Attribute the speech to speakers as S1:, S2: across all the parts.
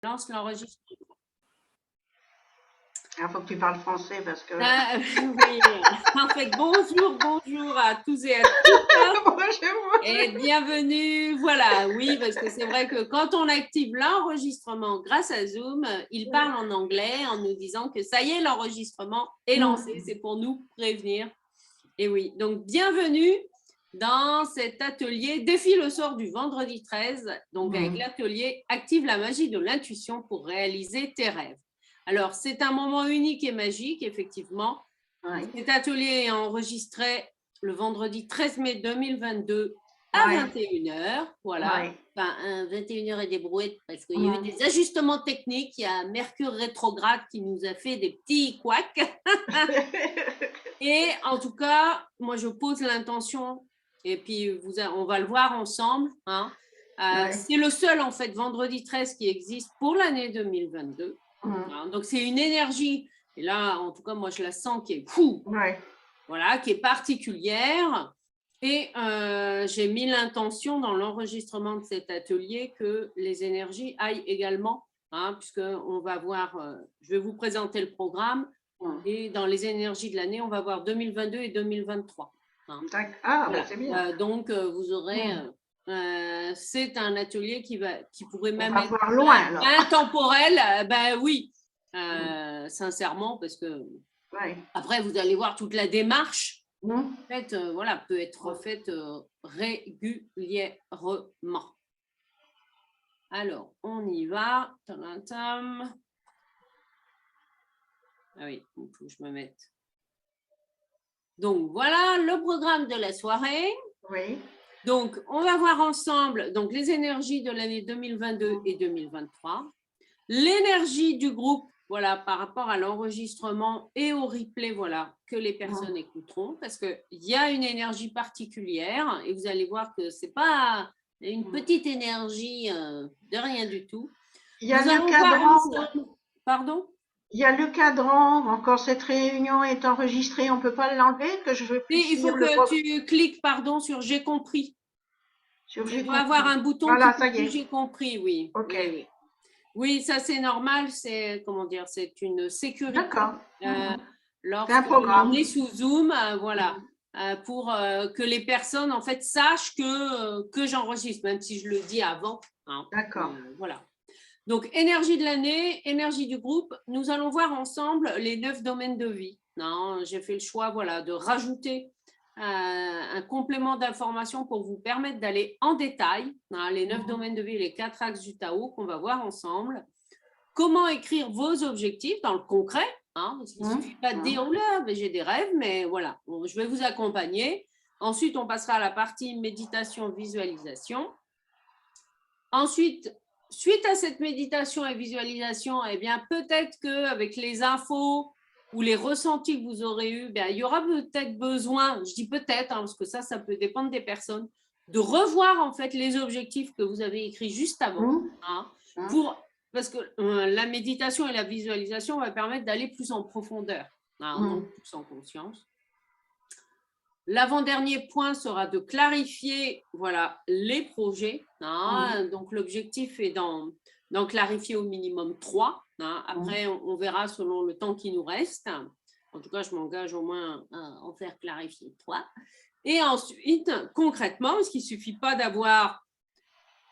S1: Lance l'enregistrement.
S2: Il faut que tu parles français parce que...
S1: Oui, en fait, bonjour à tous et à toutes. Et bienvenue, voilà, oui, parce que c'est vrai que quand on active l'enregistrement grâce à Zoom, il parle en anglais en nous disant que ça y est, l'enregistrement est lancé, c'est pour nous prévenir. Et oui, donc bienvenue dans cet atelier Défi le sort du vendredi 13, donc avec l'atelier Active la magie de l'intuition pour réaliser tes rêves. Alors, c'est un moment unique et magique, effectivement.
S2: Oui.
S1: Cet atelier est enregistré le vendredi 13 mai 2022 à 21h. Voilà. Enfin, 21h et des brouettes parce qu'il y a eu des ajustements techniques. Il y a Mercure rétrograde qui nous a fait des petits couacs. Et en tout cas, moi, je pose l'intention, et puis on va le voir ensemble. Hein. C'est le seul, en fait, vendredi 13 qui existe pour l'année 2022. Hein. Donc, c'est une énergie, et là, en tout cas, moi, je la sens qui est fou, voilà, qui est particulière. Et j'ai mis l'intention dans l'enregistrement de cet atelier que les énergies aillent également, hein, puisqu'on va voir, je vais vous présenter le programme. Et dans les énergies de l'année, on va voir 2022 et 2023. Hein.
S2: Voilà. C'est bien.
S1: Donc, vous aurez... c'est un atelier qui pourrait même
S2: être voir loin,
S1: intemporel. Ben oui, sincèrement, parce que après, vous allez voir toute la démarche. En fait, voilà, peut être faite régulièrement. Alors, on y va. Ah oui, il faut que je me mette. Donc, voilà le programme de la soirée.
S2: Oui.
S1: Donc, on va voir ensemble donc, les énergies de l'année 2022 et 2023. L'énergie du groupe, voilà, par rapport à l'enregistrement et au replay, voilà, que les personnes écouteront, parce qu'il y a une énergie particulière et vous allez voir que ce n'est pas une petite énergie de rien du tout.
S2: Il y a le cadran.
S1: Pardon?
S2: Il y a le cadran. Encore, cette réunion est enregistrée. On ne peut pas l'enlever que je veux plus.
S1: Il faut que tu cliques, pardon, sur j'ai compris. Il doit avoir un bouton qui j'ai compris, oui.
S2: Ok.
S1: Oui, ça c'est normal, c'est comment dire, c'est une sécurité.
S2: D'accord.
S1: Lorsqu'on est sous Zoom, voilà, pour que les personnes en fait sachent que j'enregistre, même si je le dis avant. Hein.
S2: D'accord.
S1: Voilà. Donc énergie de l'année, énergie du groupe. Nous allons voir ensemble les 9 domaines de vie. J'ai fait le choix, voilà, de rajouter un complément d'information pour vous permettre d'aller en détail, les 9 domaines de vie, les 4 axes du Tao qu'on va voir ensemble. Comment écrire vos objectifs dans le concret, parce qu'il ne suffit pas de dire « Oh là, j'ai des rêves », mais voilà, je vais vous accompagner. Ensuite, on passera à la partie méditation, visualisation. Ensuite, suite à cette méditation et visualisation, eh bien, peut-être qu'avec les infos ou les ressentis que vous aurez eus, il y aura peut-être besoin, je dis peut-être, parce que ça peut dépendre des personnes, de revoir en fait les objectifs que vous avez écrits juste avant, parce que la méditation et la visualisation va permettre d'aller plus en profondeur, donc plus en conscience. L'avant-dernier point sera de clarifier, voilà, les projets. Donc, l'objectif est d'en clarifier au minimum 3. Après, on verra selon le temps qui nous reste. En tout cas, je m'engage au moins à en faire clarifier 3. Et ensuite, concrètement, parce qu'il ne suffit pas d'avoir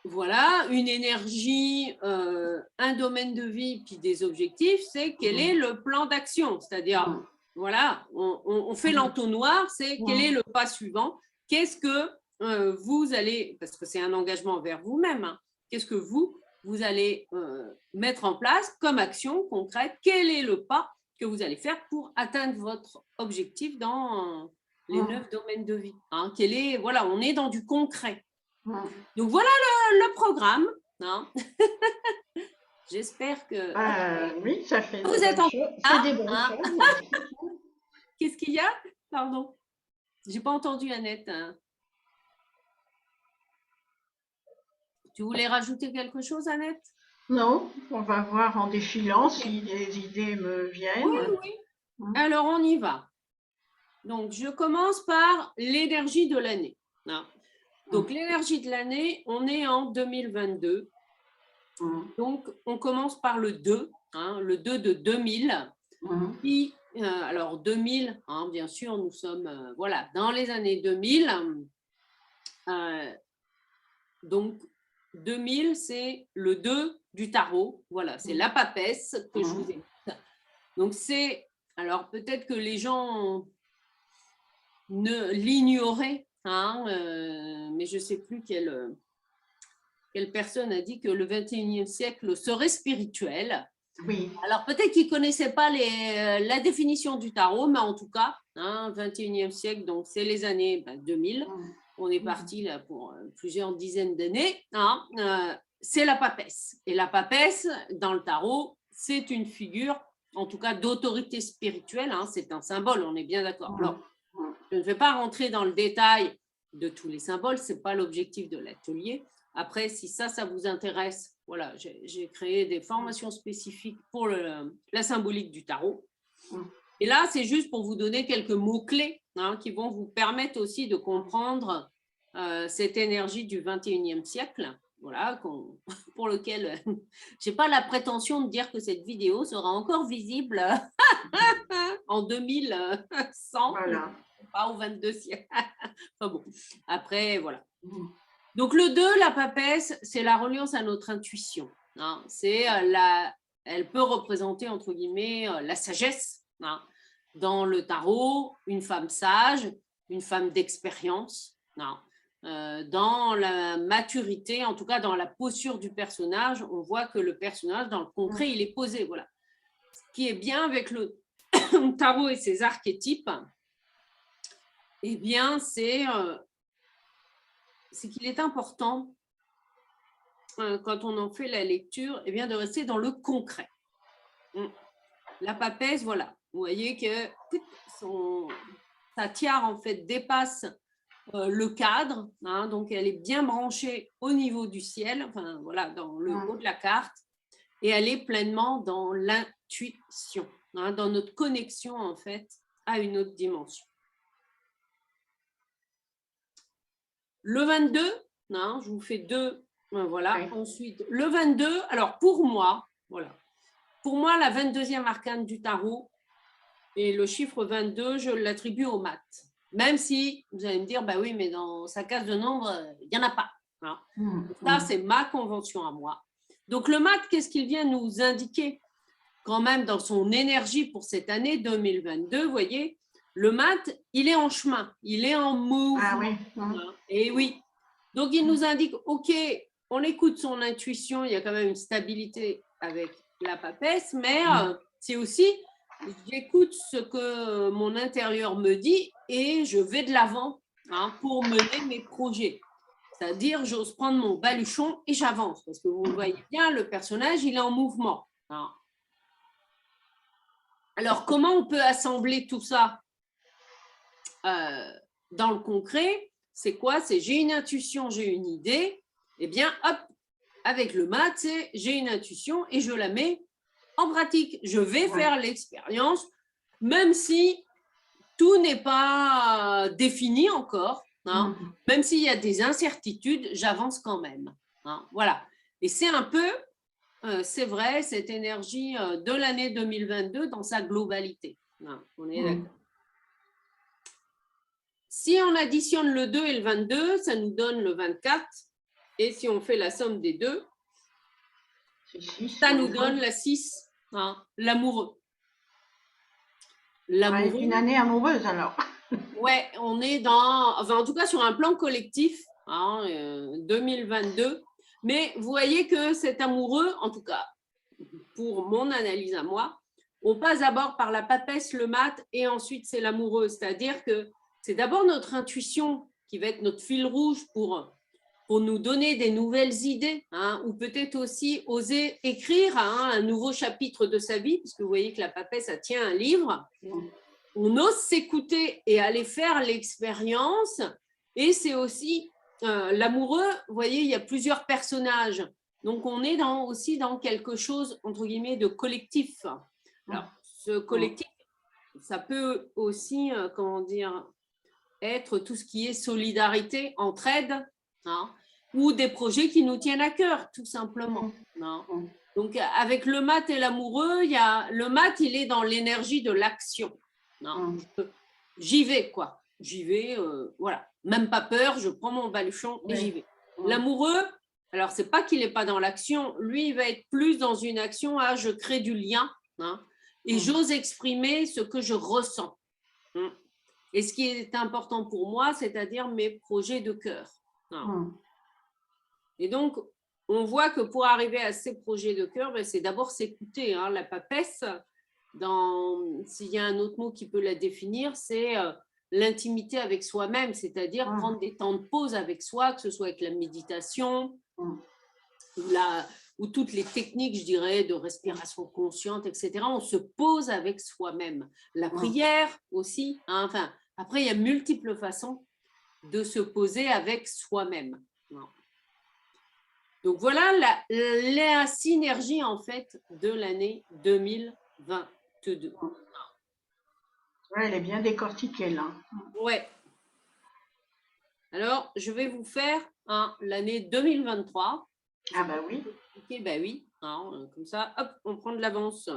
S1: voilà, une énergie, un domaine de vie, puis des objectifs, c'est quel est le plan d'action, c'est-à-dire... Voilà, on fait l'entonnoir, c'est quel est le pas suivant, qu'est-ce que vous allez, parce que c'est un engagement vers vous-même, qu'est-ce que vous allez mettre en place comme action concrète, quel est le pas que vous allez faire pour atteindre votre objectif dans les 9 domaines de vie. Voilà, on est dans du concret. Donc voilà le programme. J'espère que...
S2: oui, ça fait
S1: vous êtes en...
S2: des bonnes choses.
S1: Qu'est-ce qu'il y a? Pardon. Je n'ai pas entendu, Annette. Tu voulais rajouter quelque chose, Annette?
S2: Non, on va voir en défilant si les idées me viennent.
S1: Oui. Alors, on y va. Donc, je commence par l'énergie de l'année. Donc, l'énergie de l'année, on est en 2022. Donc, on commence par le 2, hein, le 2 de 2000. Puis, alors 2000, hein, bien sûr, nous sommes voilà, dans les années 2000. Donc, 2000, c'est le 2 du tarot. Voilà, c'est la papesse que je vous ai mise. Donc, c'est. Alors, peut-être que les gens ne l'ignoraient, hein, mais je ne sais plus quelle personne a dit que le 21e siècle serait spirituel.
S2: Oui.
S1: Alors, peut-être qu'ils ne connaissaient pas la définition du tarot, mais en tout cas, hein, 21e siècle, donc c'est les années 2000. On est parti là pour plusieurs dizaines d'années. Hein, c'est la papesse. Et la papesse, dans le tarot, c'est une figure, en tout cas, d'autorité spirituelle. Hein, c'est un symbole, on est bien d'accord. Alors, je ne vais pas rentrer dans le détail de tous les symboles, ce n'est pas l'objectif de l'atelier. Après, si ça vous intéresse, voilà, j'ai créé des formations spécifiques pour la symbolique du tarot. Et là, c'est juste pour vous donner quelques mots-clés, hein, qui vont vous permettre aussi de comprendre cette énergie du 21e siècle, voilà, pour lequel je n'ai pas la prétention de dire que cette vidéo sera encore visible en 2100, voilà. Pas au 22 siècle. Enfin bon, après, voilà. Donc, le 2, la papesse, c'est la reliance à notre intuition. Hein. Elle peut représenter, entre guillemets, la sagesse. Hein. Dans le tarot, une femme sage, une femme d'expérience. Hein. Dans la maturité, en tout cas dans la posture du personnage, on voit que le personnage, dans le concret, il est posé. Voilà. Ce qui est bien avec le tarot et ses archétypes, eh bien, c'est qu'il est important, quand on en fait la lecture, eh bien, de rester dans le concret. La papesse, voilà, vous voyez que sa tiare, en fait, dépasse le cadre, hein, donc elle est bien branchée au niveau du ciel, enfin, voilà, dans le haut de la carte, et elle est pleinement dans l'intuition, hein, dans notre connexion, en fait, à une autre dimension. Le 22, hein, je vous fais deux, voilà. Oui. Ensuite, le 22, alors pour moi, voilà. Pour moi, la 22e arcane du tarot et le chiffre 22, je l'attribue au mat. Même si vous allez me dire, bah oui, mais dans sa case de nombre, il n'y en a pas. Hein. Ça, c'est ma convention à moi. Donc, le mat, qu'est-ce qu'il vient nous indiquer quand même dans son énergie pour cette année 2022, vous voyez, le mat, il est en chemin, il est en mouvement. Ah oui. Et oui. Donc, il nous indique, OK, on écoute son intuition, il y a quand même une stabilité avec la papesse, mais c'est aussi, j'écoute ce que mon intérieur me dit et je vais de l'avant, hein, pour mener mes projets. C'est-à-dire, j'ose prendre mon baluchon et j'avance. Parce que vous voyez bien, le personnage, il est en mouvement. Hein. Alors, comment on peut assembler tout ça dans le concret? C'est quoi? C'est j'ai une intuition, j'ai une idée. Eh bien, hop, avec le mat, c'est j'ai une intuition et je la mets en pratique. Je vais faire l'expérience, même si tout n'est pas défini encore. Hein, même s'il y a des incertitudes, j'avance quand même. Hein, voilà. Et c'est un peu, c'est vrai, cette énergie de l'année 2022 dans sa globalité. Hein, on est d'accord. Si on additionne le 2 et le 22, ça nous donne le 24. Et si on fait la somme des deux, ça nous donne la 6, hein, l'amoureux.
S2: L'amoureux. Une année amoureuse alors.
S1: Ouais, on est dans, enfin en tout cas sur un plan collectif, hein, 2022. Mais vous voyez que cet amoureux, en tout cas pour mon analyse à moi, on passe d'abord par la papesse, le mat, et ensuite c'est l'amoureux. C'est-à-dire que c'est d'abord notre intuition qui va être notre fil rouge pour nous donner des nouvelles idées, hein, ou peut-être aussi oser écrire, hein, un nouveau chapitre de sa vie, puisque vous voyez que la papesse, ça tient un livre. On ose s'écouter et aller faire l'expérience. Et c'est aussi l'amoureux, vous voyez, il y a plusieurs personnages. Donc, on est aussi dans quelque chose, entre guillemets, de collectif. Alors, ce collectif, ça peut aussi, comment dire, être tout ce qui est solidarité, entraide. Hein. ou des projets qui nous tiennent à cœur, tout simplement. Non. Donc, avec le mat et l'amoureux, le mat, il est dans l'énergie de l'action. J'y vais, quoi. J'y vais, voilà. Même pas peur, je prends mon baluchon et j'y vais. L'amoureux, alors, c'est pas qu'il n'est pas dans l'action, lui, il va être plus dans une action à je crée du lien et j'ose exprimer ce que je ressens. Et ce qui est important pour moi, c'est-à-dire mes projets de cœur. Et donc, on voit que pour arriver à ces projets de cœur, c'est d'abord s'écouter. La papesse, s'il y a un autre mot qui peut la définir, c'est l'intimité avec soi-même, c'est-à-dire prendre des temps de pause avec soi, que ce soit avec la méditation ou toutes les techniques, je dirais, de respiration consciente, etc. On se pose avec soi-même. La prière aussi. Enfin, après, il y a multiples façons de se poser avec soi-même. Donc, voilà la synergie, en fait, de l'année 2022.
S2: Ouais, elle est bien décortiquée, là.
S1: Ouais. Alors, je vais vous faire l'année 2023.
S2: Ah, bah oui.
S1: Ok, bah oui. Comme ça, hop, on prend de l'avance.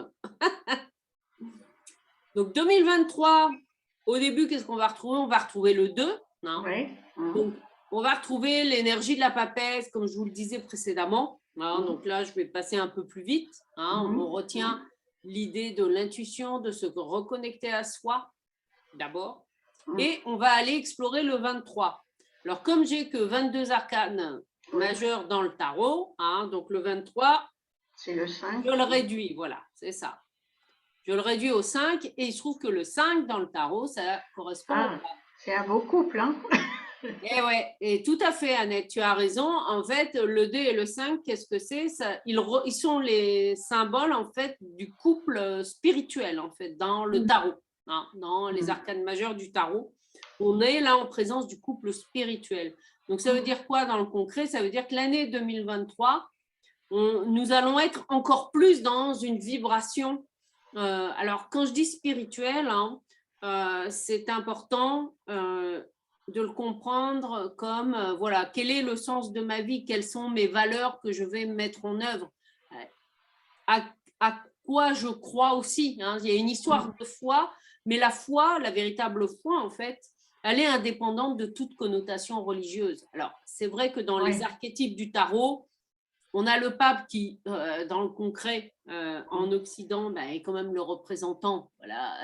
S1: Donc, 2023, au début, qu'est-ce qu'on va retrouver? On va retrouver le 2.
S2: Oui.
S1: Donc, on va retrouver l'énergie de la papesse, comme je vous le disais précédemment. Donc là, je vais passer un peu plus vite. On retient l'idée de l'intuition, de se reconnecter à soi, d'abord. Et on va aller explorer le 23. Alors, comme j'ai que 22 arcanes majeurs dans le tarot, donc le 23,
S2: c'est le 5.
S1: Je le réduis, voilà, c'est ça. Je le réduis au 5 et il se trouve que le 5 dans le tarot, ça correspond
S2: c'est un beau couple, hein.
S1: Et ouais, et tout à fait, Annette, tu as raison. En fait, le 2 et le 5, qu'est-ce que c'est? Ils sont les symboles, en fait, du couple spirituel, en fait, dans le tarot, dans les arcanes majeures du tarot. On est là en présence du couple spirituel. Donc, ça veut dire quoi dans le concret? Ça veut dire que l'année 2023, nous allons être encore plus dans une vibration. Alors, quand je dis spirituel, c'est important de le comprendre comme, voilà, quel est le sens de ma vie, quelles sont mes valeurs que je vais mettre en œuvre, à quoi je crois aussi. Il y a une histoire de foi, mais la foi, la véritable foi, en fait, elle est indépendante de toute connotation religieuse. Alors, c'est vrai que dans les archétypes du tarot, on a le pape qui, dans le concret, en Occident, est quand même le représentant. Voilà.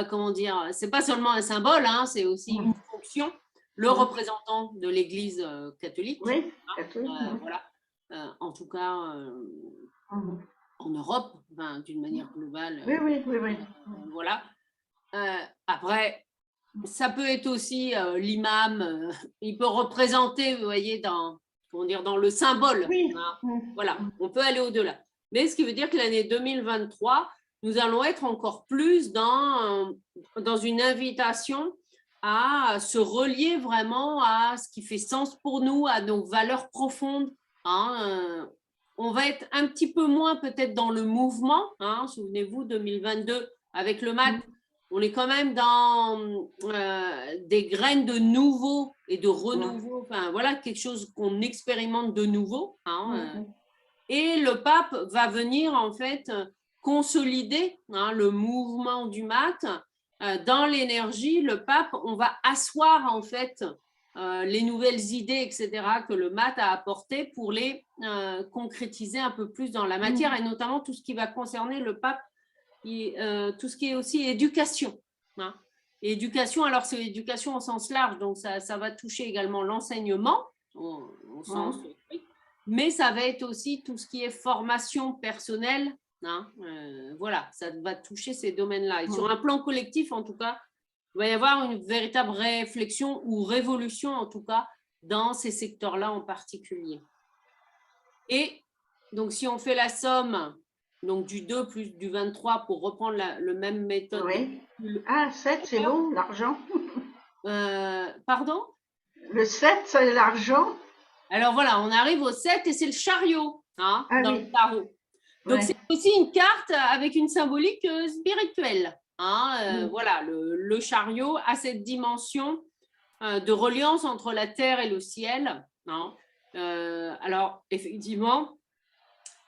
S1: Comment dire, c'est pas seulement un symbole, c'est aussi une fonction, le représentant de l'Église catholique.
S2: Oui, catholique.
S1: Voilà. En tout cas, en Europe, d'une manière globale.
S2: Oui.
S1: Voilà. Après, ça peut être aussi l'imam. Il peut représenter, vous voyez, dans le symbole. Voilà, on peut aller au-delà. Mais ce qui veut dire que l'année 2023, nous allons être encore plus dans une invitation à se relier vraiment à ce qui fait sens pour nous, à nos valeurs profondes. On va être un petit peu moins peut-être dans le mouvement. Souvenez-vous, 2022, avec le mat, on est quand même dans des graines de nouveau et de renouveau. Enfin, voilà, quelque chose qu'on expérimente de nouveau. Et le pape va venir, en fait, consolider le mouvement du mat. Dans l'énergie, le pape, on va asseoir, en fait, les nouvelles idées, etc., que le mat a apportées pour les concrétiser un peu plus dans la matière, et notamment tout ce qui va concerner le pape, tout ce qui est aussi éducation. Éducation, alors c'est l'éducation au sens large, donc ça va toucher également l'enseignement, au sens, mais ça va être aussi tout ce qui est formation personnelle. Voilà, ça va toucher ces domaines-là. Et sur un plan collectif, en tout cas, il va y avoir une véritable réflexion ou révolution, en tout cas, dans ces secteurs-là en particulier. Et donc, si on fait la somme donc du 2 plus du 23 pour reprendre le même méthode.
S2: Oui. 7, c'est bon, l'argent.
S1: Pardon?
S2: Le 7, c'est l'argent.
S1: Alors voilà, on arrive au 7 et c'est le chariot dans le tarot. Donc, c'est aussi une carte avec une symbolique spirituelle. Voilà, le chariot a cette dimension de reliance entre la terre et le ciel. Hein. Alors, effectivement,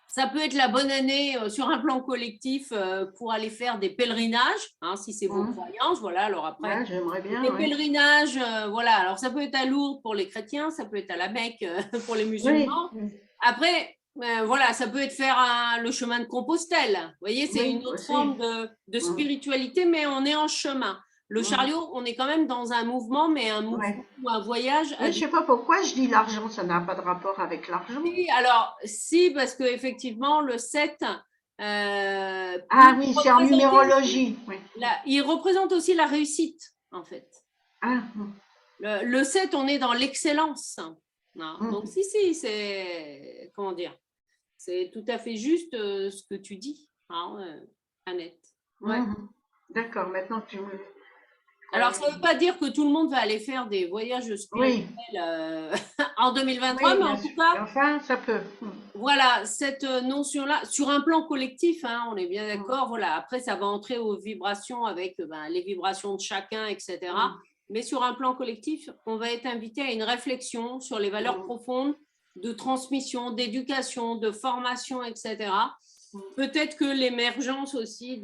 S1: ça peut être la bonne année sur un plan collectif pour aller faire des pèlerinages, hein, si c'est vos croyances. Voilà, alors après,
S2: Ouais, j'aimerais bien.
S1: des
S2: Ouais.
S1: pèlerinages, voilà. Alors, ça peut être à Lourdes pour les chrétiens, ça peut être à la Mecque pour les musulmans.
S2: Oui.
S1: Après, voilà, ça peut être faire le chemin de Compostelle. Vous voyez, c'est une autre
S2: aussi.
S1: forme de spiritualité, mais on est en chemin. Le chariot, on est quand même dans un mouvement, mais un mouvement ou un voyage.
S2: Oui, je ne sais pas pourquoi je dis l'argent, ça n'a pas de rapport avec l'argent.
S1: Oui, alors, si, parce qu'effectivement, le 7.
S2: Ah oui, c'est en numérologie. Oui.
S1: Il représente aussi la réussite, en fait.
S2: Ah.
S1: Le 7, on est dans l'excellence. Donc, si, c'est. Comment dire? C'est tout à fait juste ce que tu dis, hein, Annette. Ouais.
S2: D'accord, maintenant tu me.
S1: Alors, ça ne veut pas dire que tout le monde va aller faire des voyages spirituels en 2023, mais en tout cas,
S2: enfin, ça peut.
S1: Voilà, cette notion-là, sur un plan collectif, hein, on est bien d'accord, voilà, après, ça va entrer aux vibrations avec les vibrations de chacun, etc. Mais sur un plan collectif, on va être invité à une réflexion sur les valeurs profondes de transmission, d'éducation, de formation, etc. Peut-être que l'émergence aussi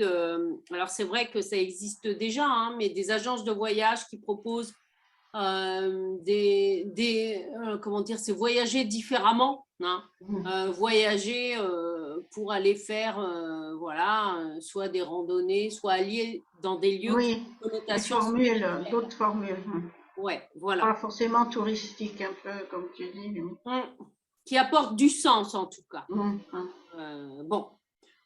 S1: alors c'est vrai que ça existe déjà, hein, mais des agences de voyage qui proposent comment dire, c'est voyager différemment, hein, voyager pour aller faire, voilà, soit des randonnées, soit aller dans des lieux qui ont une connotation
S2: d'autres formules.
S1: Ouais, voilà.
S2: Pas forcément touristique, un peu, comme tu dis.
S1: Qui apportent du sens, en tout cas. Bon,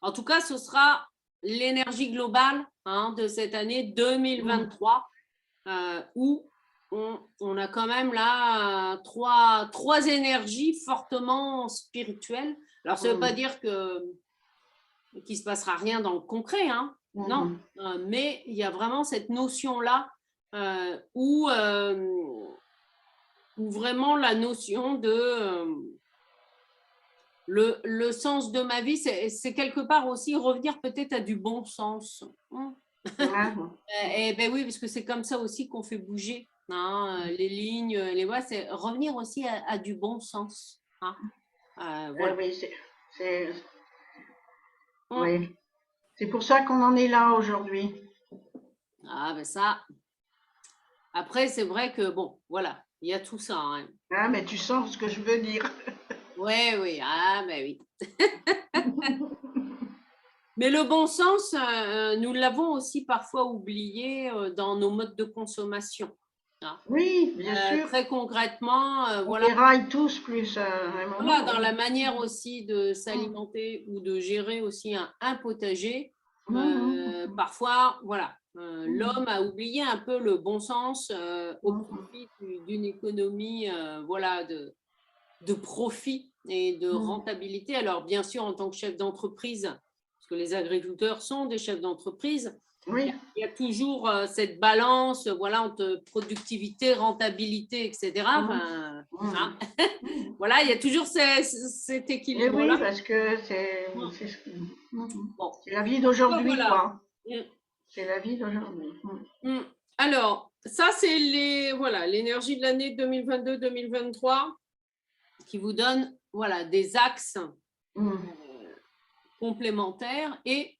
S1: en tout cas, ce sera l'énergie globale, hein, de cette année 2023, où on a quand même là trois énergies fortement spirituelles. Alors, ça ne veut pas dire qu'il ne se passera rien dans le concret, hein, non, mais il y a vraiment cette notion-là où vraiment la notion de le sens de ma vie, c'est quelque part aussi revenir peut-être à du bon sens. Et ben oui, parce que c'est comme ça aussi qu'on fait bouger, hein, les lignes, les voies, c'est revenir aussi à du bon sens. Hein. Voilà.
S2: Oui, c'est pour ça qu'on en est là aujourd'hui.
S1: Ah ben ça. Après, c'est vrai que bon, voilà, il y a tout ça. Hein.
S2: Ah, mais tu sens ce que je veux dire.
S1: Oui, ah ben oui. Mais le bon sens, nous l'avons aussi parfois oublié dans nos modes de consommation. Hein.
S2: Oui, bien sûr.
S1: Très concrètement,
S2: voilà. On déraille tous plus.
S1: Voilà, dans la manière aussi de s'alimenter ou de gérer aussi un potager. Parfois, voilà, l'homme a oublié un peu le bon sens au profit d'une économie, voilà, de profit et de rentabilité. Alors, bien sûr, en tant que chef d'entreprise, parce que les agriculteurs sont des chefs d'entreprise, il y a toujours cette balance, voilà, entre productivité, rentabilité, etc. Voilà, il y a toujours cet équilibre-là.
S2: Oui, parce que c'est la vie d'aujourd'hui, quoi. C'est la vie d'aujourd'hui.
S1: Alors, ça, c'est l'énergie de l'année 2022-2023 qui vous donne des axes complémentaires. Et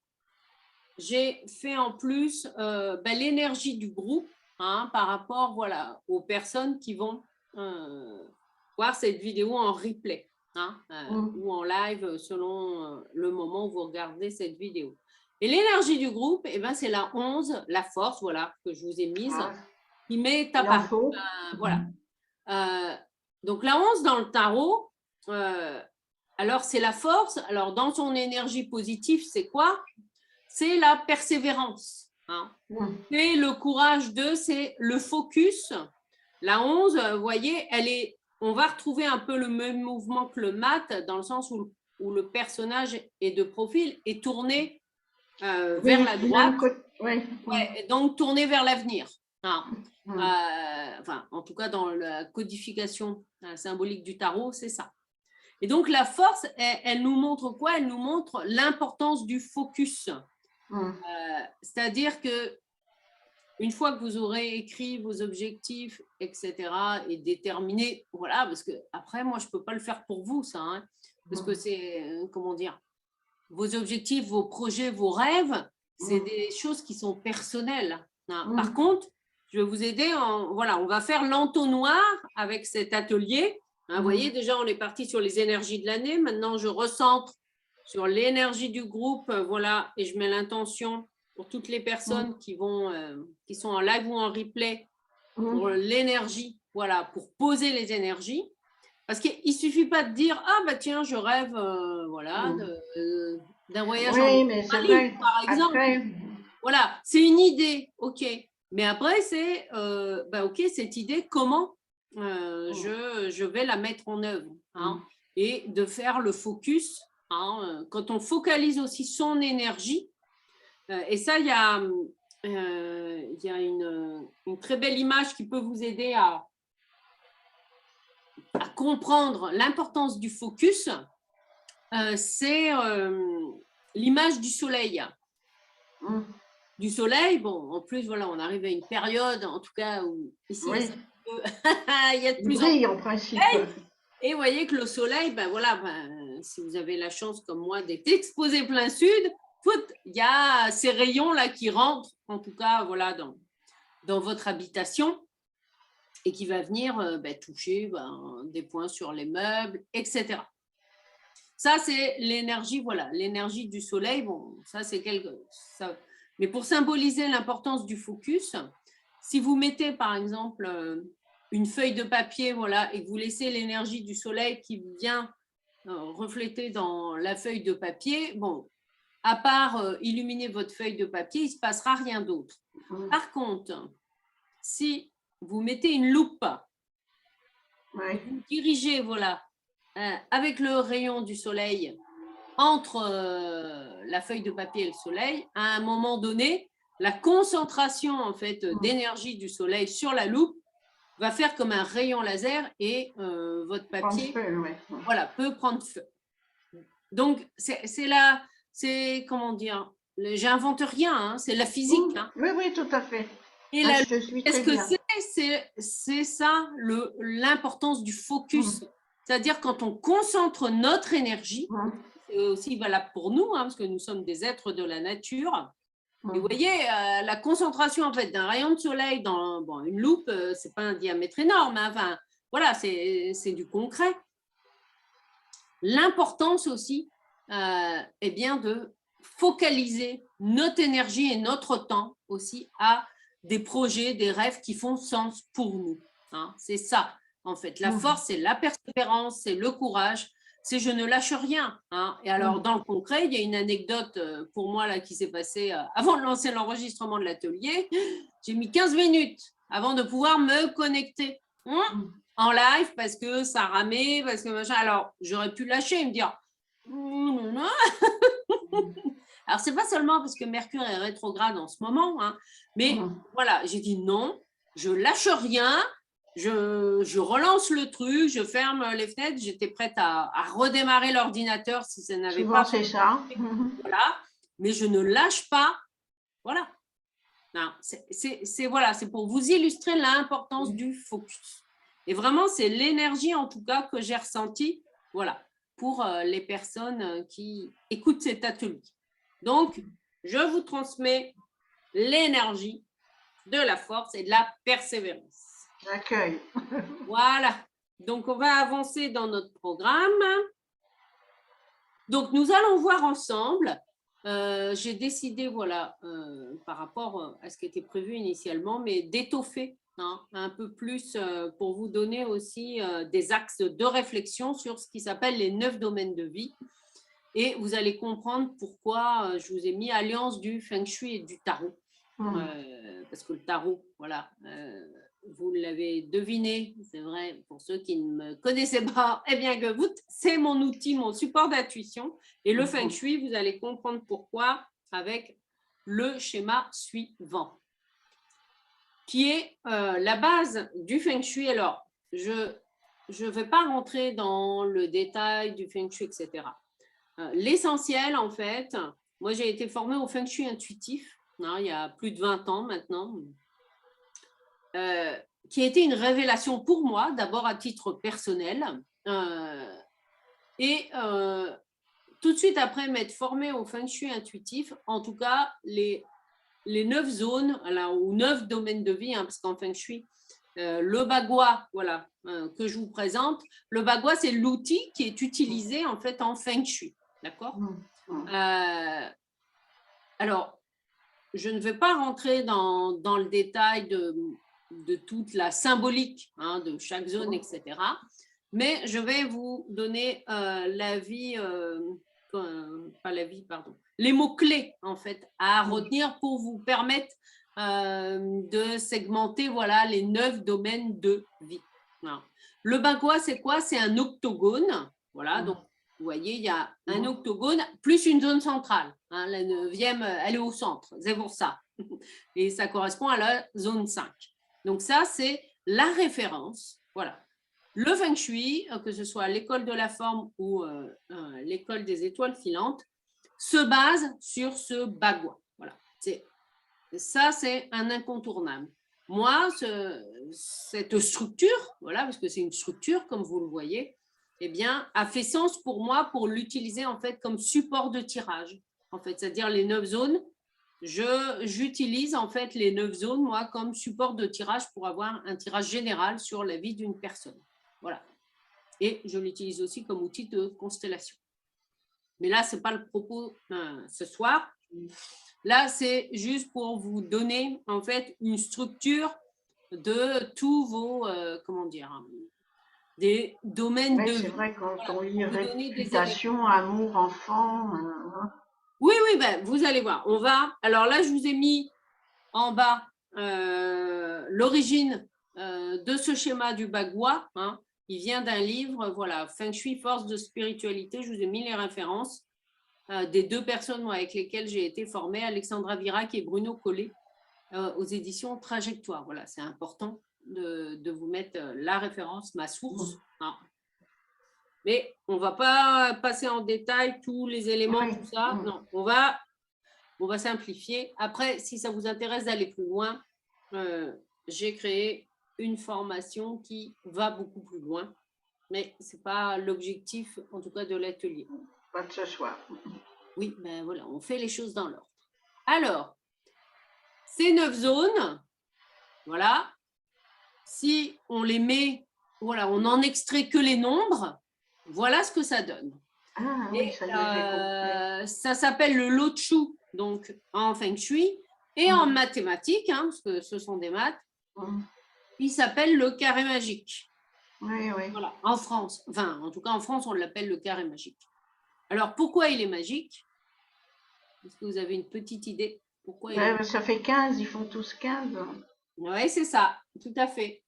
S1: j'ai fait en plus l'énergie du groupe, hein, par rapport aux personnes qui vont voir cette vidéo en replay, hein, ou en live selon le moment où vous regardez cette vidéo. Et l'énergie du groupe, c'est la 11, la force, que je vous ai mise, qui m'est apparue. Voilà. Donc la 11 dans le tarot, alors c'est la force. Alors dans son énergie positive, c'est quoi? C'est la persévérance. Hein. C'est le courage c'est le focus. La 11, vous voyez, on va retrouver un peu le même mouvement que le mat, dans le sens où le personnage est de profil et tourné vers la droite. Et donc tourné vers l'avenir. Hein. En tout cas, dans la codification symbolique du tarot, c'est ça. Et donc, la force, elle nous montre quoi? Elle nous montre l'importance du focus. C'est-à-dire que une fois que vous aurez écrit vos objectifs, etc., et déterminé, voilà, parce que après, moi, je ne peux pas le faire pour vous, ça, hein, parce que c'est, comment dire, vos objectifs, vos projets, vos rêves, c'est des choses qui sont personnelles. Hein. Par contre, je vais vous aider, voilà, on va faire l'entonnoir avec cet atelier. Hein, vous voyez, déjà, on est parti sur les énergies de l'année. Maintenant, je recentre sur l'énergie du groupe, voilà, et je mets l'intention pour toutes les personnes qui sont en live ou en replay, pour l'énergie, voilà, pour poser les énergies. Parce qu'il ne suffit pas de dire « Ah, bah tiens, je rêve voilà, d'un voyage en Australie, par exemple. » Voilà, c'est une idée, ok. Mais après, c'est, ok, cette idée, comment je vais la mettre en œuvre, hein, et de faire le focus. Hein, quand on focalise aussi son énergie, et ça, il y a une très belle image qui peut vous aider à comprendre l'importance du focus, c'est l'image du soleil. Du soleil, bon, en plus, voilà, on arrive à une période, en tout cas, où ici, il y a de plus
S2: en principe.
S1: Et vous voyez que le soleil, ben voilà, si vous avez la chance comme moi d'être exposé plein sud, il y a ces rayons-là qui rentrent, en tout cas, voilà, dans votre habitation, et qui va venir toucher des points sur les meubles, etc. Ça, c'est l'énergie, voilà, l'énergie du soleil. Bon, ça, c'est ça. Mais pour symboliser l'importance du focus, si vous mettez, par exemple, une feuille de papier, voilà, et que vous laissez l'énergie du soleil qui vient refléter dans la feuille de papier, bon, à part illuminer votre feuille de papier, il ne se passera rien d'autre. Par contre, si vous mettez une loupe, vous dirigez, voilà, avec le rayon du soleil entre la feuille de papier et le soleil, à un moment donné, la concentration en fait d'énergie du soleil sur la loupe va faire comme un rayon laser et votre papier voilà, peut prendre feu. Donc, c'est comment dire, j'invente rien, hein, c'est la physique. Hein.
S2: Oui, tout à fait.
S1: Et qu'est-ce que c'est ça l'importance du focus. C'est-à-dire quand on concentre notre énergie, c'est aussi valable pour nous, hein, parce que nous sommes des êtres de la nature. Et vous voyez, la concentration en fait d'un rayon de soleil dans une loupe, c'est pas un diamètre énorme. Hein, enfin, voilà, c'est du concret. L'importance aussi, est bien de focaliser notre énergie et notre temps aussi à des projets, des rêves qui font sens pour nous. Hein. C'est ça, en fait. La force, c'est la persévérance, c'est le courage, c'est je ne lâche rien. Hein. Et alors, dans le concret, il y a une anecdote pour moi là, qui s'est passée avant de lancer l'enregistrement de l'atelier. J'ai mis 15 minutes avant de pouvoir me connecter en live parce que ça ramait, parce que machin. Alors, j'aurais pu lâcher et me dire non. Alors, c'est pas seulement parce que Mercure est rétrograde en ce moment, hein, mais voilà, j'ai dit non, je lâche rien, je relance le truc, je ferme les fenêtres, j'étais prête à redémarrer l'ordinateur si ça n'avait pas.
S2: C'est ça.
S1: Voilà, mais je ne lâche pas. Voilà. Voilà, c'est pour vous illustrer l'importance du focus. Et vraiment, c'est l'énergie en tout cas que j'ai ressentie, voilà, pour les personnes qui écoutent cet atelier. Donc, je vous transmets l'énergie de la force et de la persévérance.
S2: J'accueille.
S1: Voilà. Donc, on va avancer dans notre programme. Donc, nous allons voir ensemble. J'ai décidé, voilà, par rapport à ce qui était prévu initialement, mais d'étoffer un peu plus pour vous donner aussi des axes de réflexion sur ce qui s'appelle les 9 domaines de vie. Et vous allez comprendre pourquoi je vous ai mis alliance du Feng Shui et du Tarot. Parce que le Tarot, voilà, vous l'avez deviné, c'est vrai, pour ceux qui ne me connaissaient pas, eh bien que vous, c'est mon outil, mon support d'intuition. Et le Feng Shui, vous allez comprendre pourquoi avec le schéma suivant, qui est la base du Feng Shui. Alors, je ne vais pas rentrer dans le détail du Feng Shui, etc. L'essentiel, en fait, moi, j'ai été formée au Feng Shui intuitif, il y a plus de 20 ans maintenant. qui a été une révélation pour moi, d'abord à titre personnel. Et tout de suite après m'être formée au Feng Shui intuitif, en tout cas, les 9 zones, ou 9 domaines de vie, parce qu'en Feng Shui, le bagua, voilà, que je vous présente, le bagua, c'est l'outil qui est utilisé en fait en Feng Shui, d'accord? Alors, je ne vais pas rentrer dans le détail de toute la symbolique de chaque zone, etc. Mais je vais vous donner les mots-clés en fait à retenir pour vous permettre de segmenter voilà, les 9 domaines de vie. Alors, le bagua, c'est quoi? C'est un octogone. Voilà, donc vous voyez, il y a un octogone plus une zone centrale. La 9e, elle est au centre, c'est pour ça. Et ça correspond à la zone 5. Donc ça, c'est la référence. Voilà. Le Feng Shui, que ce soit l'école de la forme ou l'école des étoiles filantes, se base sur ce bagua. Voilà. Ça, c'est un incontournable. Moi, cette structure, voilà, parce que c'est une structure, comme vous le voyez, eh bien, a fait sens pour moi pour l'utiliser en fait comme support de tirage. En fait, c'est-à-dire les 9 zones, j'utilise en fait les 9 zones, moi, comme support de tirage pour avoir un tirage général sur la vie d'une personne. Voilà. Et je l'utilise aussi comme outil de constellation. Mais là, ce n'est pas le propos ce soir. Là, c'est juste pour vous donner en fait une structure de tous vos, comment dire, des domaines de vie.
S2: C'est vrai, quand on lit réputation, amour, enfant.
S1: Oui, ben, vous allez voir. On va. Alors là, je vous ai mis en bas l'origine de ce schéma du bagua. Il vient d'un livre, voilà, Feng Shui, force de spiritualité. Je vous ai mis les références des 2 personnes avec lesquelles j'ai été formée, Alexandra Virac et Bruno Collet, aux éditions Trajectoire. Voilà, c'est important de vous mettre la référence, ma source. Mais on ne va pas passer en détail tous les éléments, tout ça. Non, on va simplifier. Après, si ça vous intéresse d'aller plus loin, j'ai créé une formation qui va beaucoup plus loin. Mais ce n'est pas l'objectif, en tout cas, de l'atelier.
S2: Pas de ce soir.
S1: Oui, ben voilà, on fait les choses dans l'ordre. Alors, ces 9 zones, voilà, si on les met, voilà, on n'en extrait que les nombres, voilà ce que ça donne.
S2: Oui,
S1: ça s'appelle le Lochu, donc en Feng Shui, et en mathématiques, parce que ce sont des maths, il s'appelle le carré magique.
S2: Oui.
S1: Voilà, en France, enfin, en tout cas en France, on l'appelle le carré magique. Alors, pourquoi il est magique? Est-ce que vous avez une petite idée? Pourquoi
S2: ça fait 15, ils font tous 15.
S1: Oui, c'est ça, tout à fait.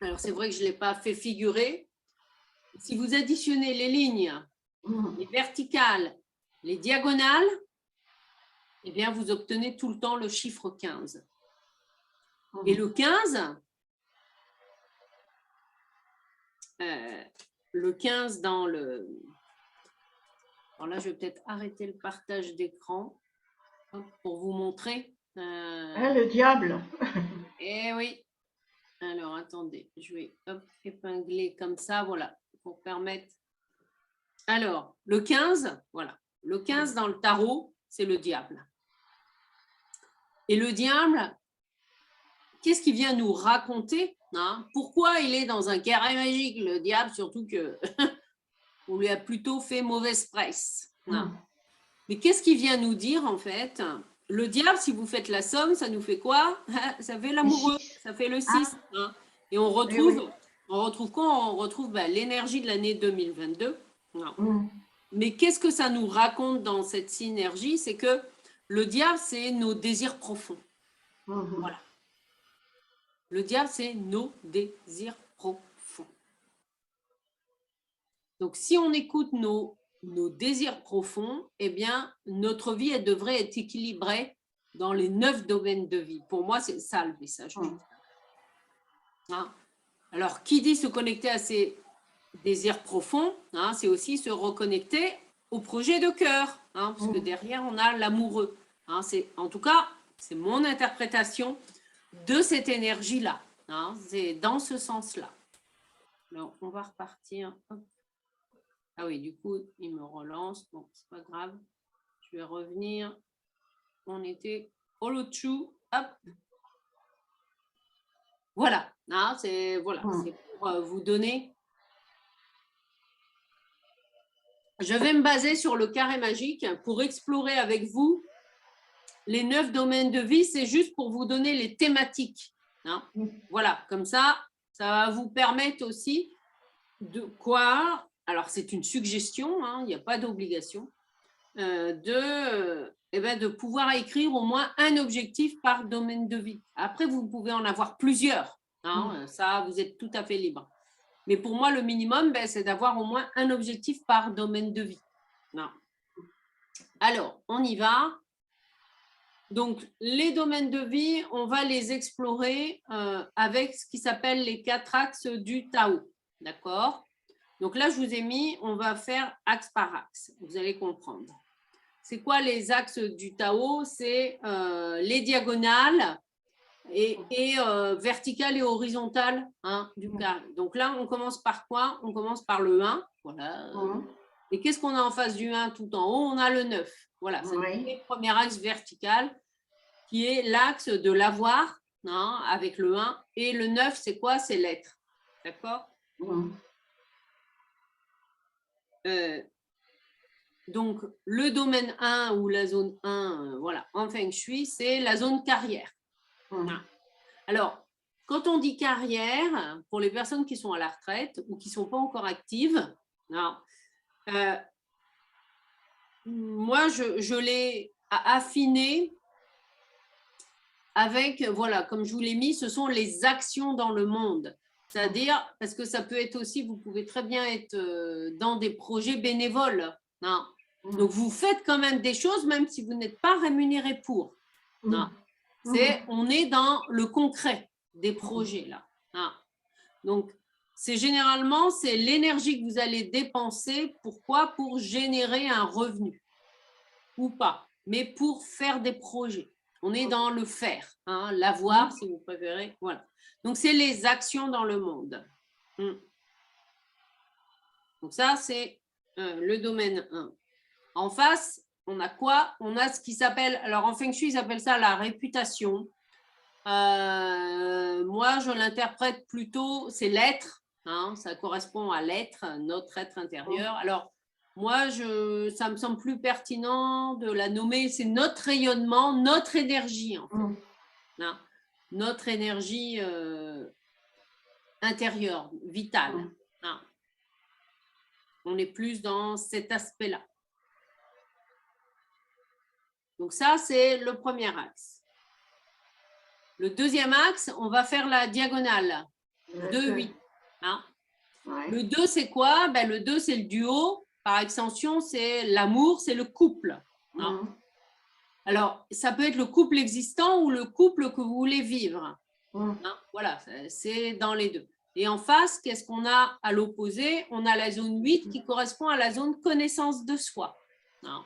S1: Alors, c'est vrai que je ne l'ai pas fait figurer. Si vous additionnez les lignes, les verticales, les diagonales, eh bien, vous obtenez tout le temps le chiffre 15. Et le 15, dans le... Alors là, je vais peut-être arrêter le partage d'écran pour vous montrer.
S2: Le diable.
S1: Eh oui. Alors, attendez, je vais épingler comme ça, voilà, pour permettre. Alors, le 15, voilà. Le 15 dans le tarot, c'est le diable. Et le diable, qu'est-ce qu'il vient nous raconter? Pourquoi il est dans un carré magique, le diable, surtout que on lui a plutôt fait mauvaise presse. Mais qu'est-ce qu'il vient nous dire, en fait? Le diable, si vous faites la somme, ça nous fait quoi? Ça fait l'amoureux, ça fait le 6. Et on retrouve, quoi? On retrouve l'énergie de l'année 2022. Mais qu'est-ce que ça nous raconte dans cette synergie? C'est que le diable, c'est nos désirs profonds. Voilà. Le diable, c'est nos désirs profonds. Donc, si on écoute nos désirs profonds, eh bien, notre vie, elle devrait être équilibrée dans les 9 domaines de vie. Pour moi, c'est ça le message. Alors, qui dit se connecter à ses désirs profonds, c'est aussi se reconnecter au projet de cœur, parce que derrière, on a l'amoureux. En tout cas, c'est mon interprétation de cette énergie-là. Hein, c'est dans ce sens-là. Alors, on va repartir. Hop. Ah oui, du coup, il me relance. Bon, c'est pas grave. Je vais revenir. On était au-dessus. Hop. Voilà. Hein, c'est pour vous donner. Je vais me baser sur le carré magique pour explorer avec vous les 9 domaines de vie. C'est juste pour vous donner les thématiques. Hein. Voilà, comme ça va vous permettre aussi de quoi. Alors, c'est une suggestion, hein, il n'y a pas d'obligation, de pouvoir écrire au moins un objectif par domaine de vie. Après, vous pouvez en avoir plusieurs. Hein, ça, vous êtes tout à fait libre. Mais pour moi, le minimum, c'est d'avoir au moins un objectif par domaine de vie. Non. Alors, on y va. Donc, les domaines de vie, on va les explorer avec ce qui s'appelle les 4 axes du Tao. D'accord ? Donc là, je vous ai mis, on va faire axe par axe. Vous allez comprendre. C'est quoi les axes du Tao? C'est les diagonales et verticales et horizontales, hein, du carré. Donc là, on commence par quoi? On commence par le 1. Voilà. Et qu'est-ce qu'on a en face du 1 tout en haut? On a le 9. Voilà, c'est le premier axe vertical qui est l'axe de l'avoir, hein, avec le 1. Et le 9, c'est quoi? C'est l'être. D'accord? Donc, le domaine 1 ou la zone 1, voilà, en Feng Shui, c'est la zone carrière. Alors, quand on dit carrière, pour les personnes qui sont à la retraite ou qui ne sont pas encore actives, moi, je l'ai affiné avec, voilà, comme je vous l'ai mis, ce sont les actions dans le monde. C'est-à-dire, parce que ça peut être aussi, vous pouvez très bien être dans des projets bénévoles. Non. Donc, vous faites quand même des choses, même si vous n'êtes pas rémunéré pour. Non. On est dans le concret des projets, là. Non. Donc, c'est généralement, c'est l'énergie que vous allez dépenser. Pourquoi? Pour générer un revenu. Ou pas, mais pour faire des projets. On est dans le faire, hein, l'avoir, si vous préférez. Voilà. Donc, c'est les actions dans le monde. Donc, ça, c'est le domaine 1. En face, on a quoi? On a ce qui s'appelle, alors en Feng Shui, ils appellent ça la réputation. Moi, je l'interprète plutôt, c'est l'être. Hein, ça correspond à l'être, notre être intérieur. Alors, moi, ça me semble plus pertinent de la nommer, c'est notre rayonnement, notre énergie, en fait. Hein, notre énergie intérieure, vitale. Hein. On est plus dans cet aspect-là. Donc ça, c'est le premier axe. Le deuxième axe, on va faire la diagonale. 2-8. Hein. Le 2, c'est quoi? Le 2, c'est le duo. Par extension, c'est l'amour, c'est le couple. Hein. Alors, ça peut être le couple existant ou le couple que vous voulez vivre. Hein. Voilà, c'est dans les deux. Et en face, qu'est-ce qu'on a à l'opposé? On a la zone 8 qui correspond à la zone connaissance de soi. Hein.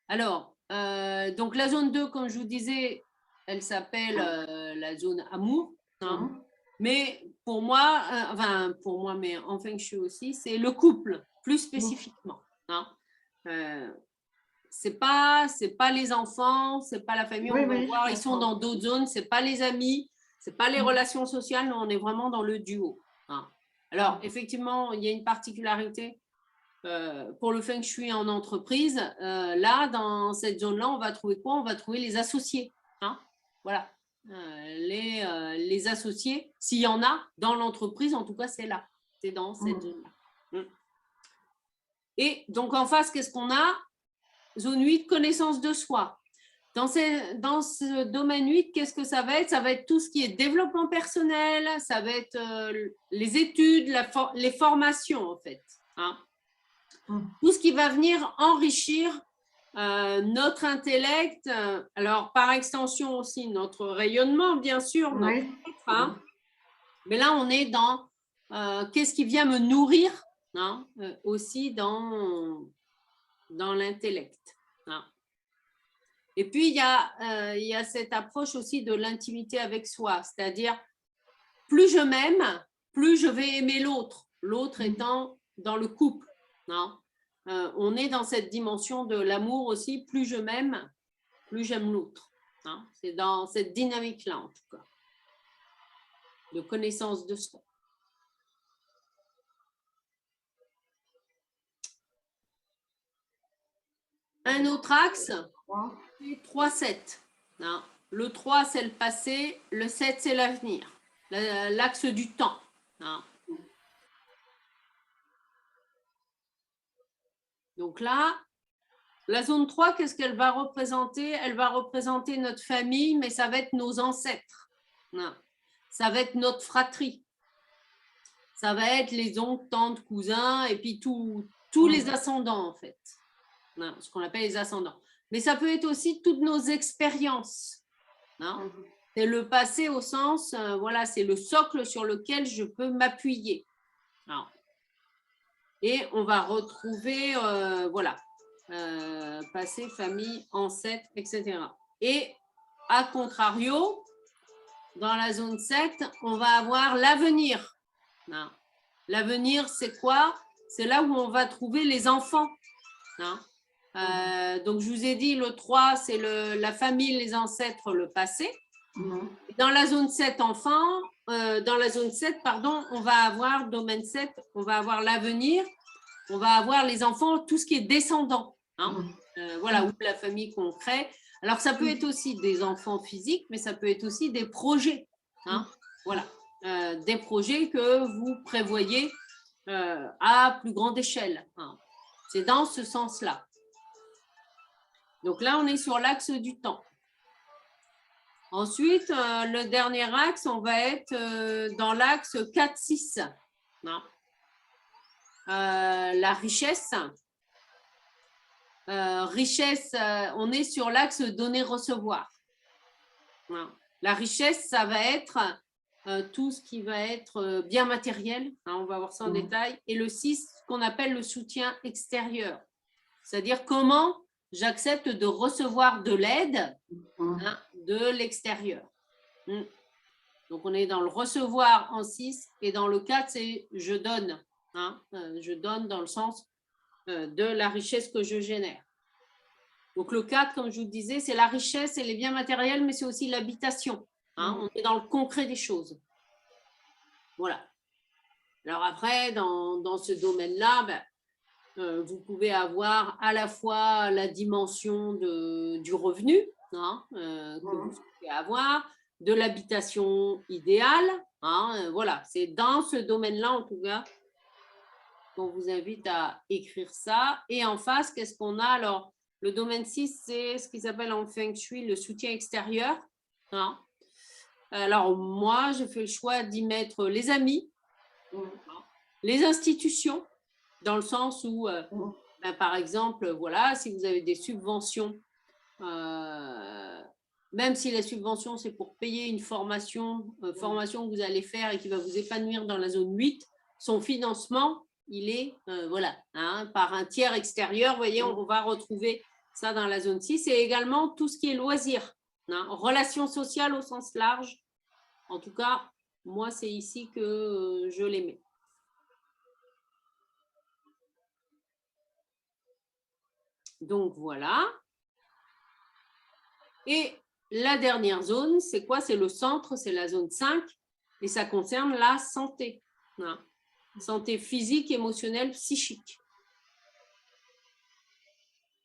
S1: Alors, donc la zone 2, comme je vous disais, elle s'appelle la zone amour. Hein. Mais pour moi, mais en Feng Shui aussi, c'est le couple, plus spécifiquement. Hein. C'est pas les enfants, c'est pas la famille, on va voir, ils sont dans d'autres zones, c'est pas les amis, c'est pas les relations sociales, non, on est vraiment dans le duo. Hein. Alors, effectivement, il y a une particularité. Pour le Feng Shui en entreprise, là, dans cette zone-là, on va trouver quoi? On va trouver les associés. Hein, voilà. Les associés, s'il y en a dans l'entreprise, en tout cas, c'est là. C'est dans cette zone-là. Et donc, en face, qu'est-ce qu'on a? Zone 8, connaissance de soi. Dans ce domaine 8, qu'est-ce que ça va être? Ça va être tout ce qui est développement personnel, ça va être les études, les formations, en fait. Hein. Tout ce qui va venir enrichir notre intellect, alors par extension aussi notre rayonnement, bien sûr, notre être, hein. Mais là, on est dans qu'est-ce qui vient me nourrir, hein, aussi dans l'intellect. Hein. Et puis, il y a cette approche aussi de l'intimité avec soi, c'est-à-dire, plus je m'aime, plus je vais aimer l'autre, l'autre étant dans le couple. Non, on est dans cette dimension de l'amour aussi, plus je m'aime, plus j'aime l'autre. C'est dans cette dynamique-là, en tout cas, de connaissance de soi. Un autre axe, c'est 3-7. Le 3, c'est le passé, le 7, c'est l'avenir, l'axe du temps. Donc là, la zone 3, qu'est-ce qu'elle va représenter? Elle va représenter notre famille, mais ça va être nos ancêtres. Ça va être notre fratrie. Ça va être les oncles, tantes, cousins, et puis tous les ascendants, en fait. Ce qu'on appelle les ascendants. Mais ça peut être aussi toutes nos expériences. C'est le passé au sens, voilà, c'est le socle sur lequel je peux m'appuyer. Et on va retrouver, voilà, passé, famille, ancêtres, etc. Et à contrario, dans la zone 7, on va avoir l'avenir. L'avenir, c'est quoi? C'est là où on va trouver les enfants. Donc, je vous ai dit, le 3, c'est la famille, les ancêtres, le passé. Dans la zone 7, dans la zone 7, pardon, on va avoir, domaine 7, on va avoir l'avenir, on va avoir les enfants, tout ce qui est descendant. Voilà, ou la famille qu'on crée. Alors, ça peut être aussi des enfants physiques, mais ça peut être aussi des projets. Voilà, des projets que vous prévoyez à plus grande échelle. C'est dans ce sens-là. Donc là, on est sur l'axe du temps. Ensuite, le dernier axe, on va être dans l'axe 4-6. La richesse. Richesse, on est sur l'axe donner-recevoir. La richesse, ça va être tout ce qui va être bien matériel. On va voir ça en détail. Et le 6, ce qu'on appelle le soutien extérieur. C'est-à-dire comment j'accepte de recevoir de l'aide de l'extérieur. Donc, on est dans le recevoir en 6 et dans le 4, c'est je donne. Je donne dans le sens de la richesse que je génère. Donc, le 4, comme je vous disais, c'est la richesse et les biens matériels, mais c'est aussi l'habitation. On est dans le concret des choses. Voilà. Alors après, dans ce domaine-là, vous pouvez avoir à la fois la dimension du revenu que vous pouvez avoir, de l'habitation idéale. Voilà, c'est dans ce domaine-là, en tout cas, qu'on vous invite à écrire ça. Et en face, qu'est-ce qu'on a? Alors, le domaine 6, c'est ce qu'ils appellent en Feng Shui le soutien extérieur. Alors, moi, je fais le choix d'y mettre les amis, les institutions, dans le sens où, par exemple, voilà, si vous avez des subventions, même si la subvention, c'est pour payer une formation que vous allez faire et qui va vous épanouir dans la zone 8, son financement, il est, voilà, par un tiers extérieur. Vous voyez, on va retrouver ça dans la zone 6. Et également tout ce qui est loisirs, relations sociales au sens large. En tout cas, moi, c'est ici que je les mets. Donc, voilà. Et la dernière zone, c'est quoi? C'est le centre, c'est la zone 5. Et ça concerne la santé. Santé physique, émotionnelle, psychique.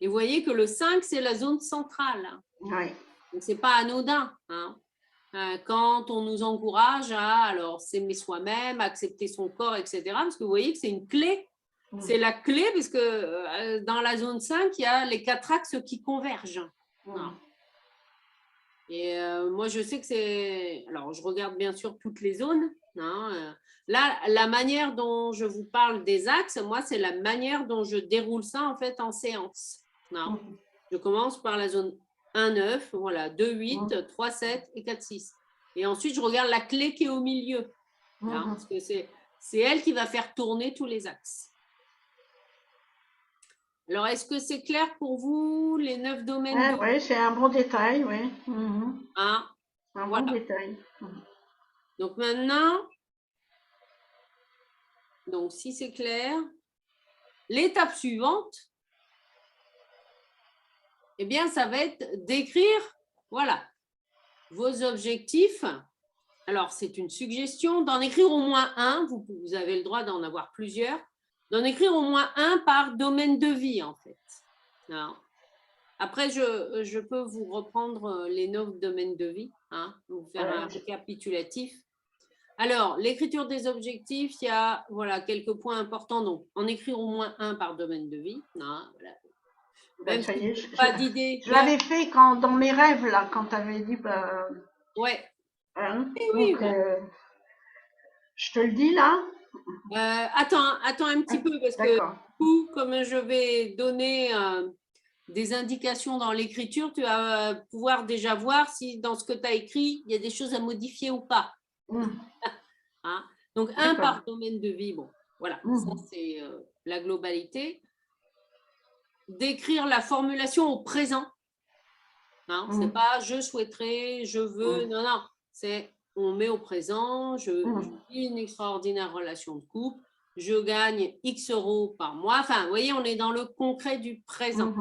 S1: Et vous voyez que le 5, c'est la zone centrale.
S2: Oui.
S1: Donc, ce n'est pas anodin. Quand on nous encourage à alors s'aimer soi-même, accepter son corps, etc. Parce que vous voyez que c'est une clé. C'est la clé parce que dans la zone 5, il y a les 4 axes qui convergent. Et moi, je sais que c'est... Alors, je regarde bien sûr toutes les zones. Là, la manière dont je vous parle des axes, moi, c'est la manière dont je déroule ça en fait en séance. Je commence par la zone 1-9, voilà, 2-8, 3-7 et 4-6. Et ensuite, je regarde la clé qui est au milieu. Parce que c'est elle qui va faire tourner tous les axes. Alors, est-ce que c'est clair pour vous, les 9 domaines de...
S2: Oui, c'est un bon détail, oui.
S1: Hein,
S2: Un
S1: voilà.
S2: bon détail.
S1: Donc maintenant, donc si c'est clair, l'étape suivante, eh bien, ça va être d'écrire, voilà, vos objectifs. Alors, c'est une suggestion d'en écrire au moins un. Vous avez le droit d'en avoir plusieurs. D'en écrire au moins un par domaine de vie, en fait. Alors, après, je peux vous reprendre les 9 domaines de vie, hein, vous faire un récapitulatif. Alors, l'écriture des objectifs, il y a voilà, quelques points importants. Donc, en écrire au moins un par domaine de vie. Hein, voilà.
S2: Ben, ça y est,
S1: pas d'idée.
S2: Je l'avais fait quand, dans mes rêves, là, quand tu avais dit.
S1: Ouais.
S2: Hein,
S1: Oui,
S2: donc, je te le dis là.
S1: attends un petit peu parce que du coup, comme je vais donner des indications dans l'écriture, tu vas pouvoir déjà voir si dans ce que tu as écrit, il y a des choses à modifier ou pas. Hein? Donc, un par domaine de vie, bon, voilà, ça c'est la globalité. D'écrire la formulation au présent. Hein? C'est pas je souhaiterais, je veux, non, non, c'est on met au présent, je vis une extraordinaire relation de couple, je gagne X euros par mois. Enfin, vous voyez, on est dans le concret du présent.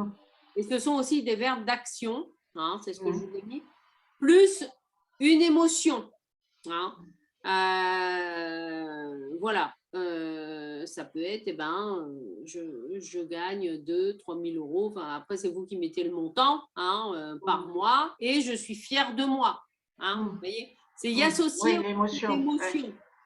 S1: Et ce sont aussi des verbes d'action, hein, c'est ce que je vous ai mis, plus une émotion. Hein. Voilà, ça peut être, eh ben, je gagne 2 000 à 3 000 euros. Enfin, après, c'est vous qui mettez le montant hein, par mois et je suis fière de moi. Hein, vous voyez, c'est y associer
S2: l'émotion.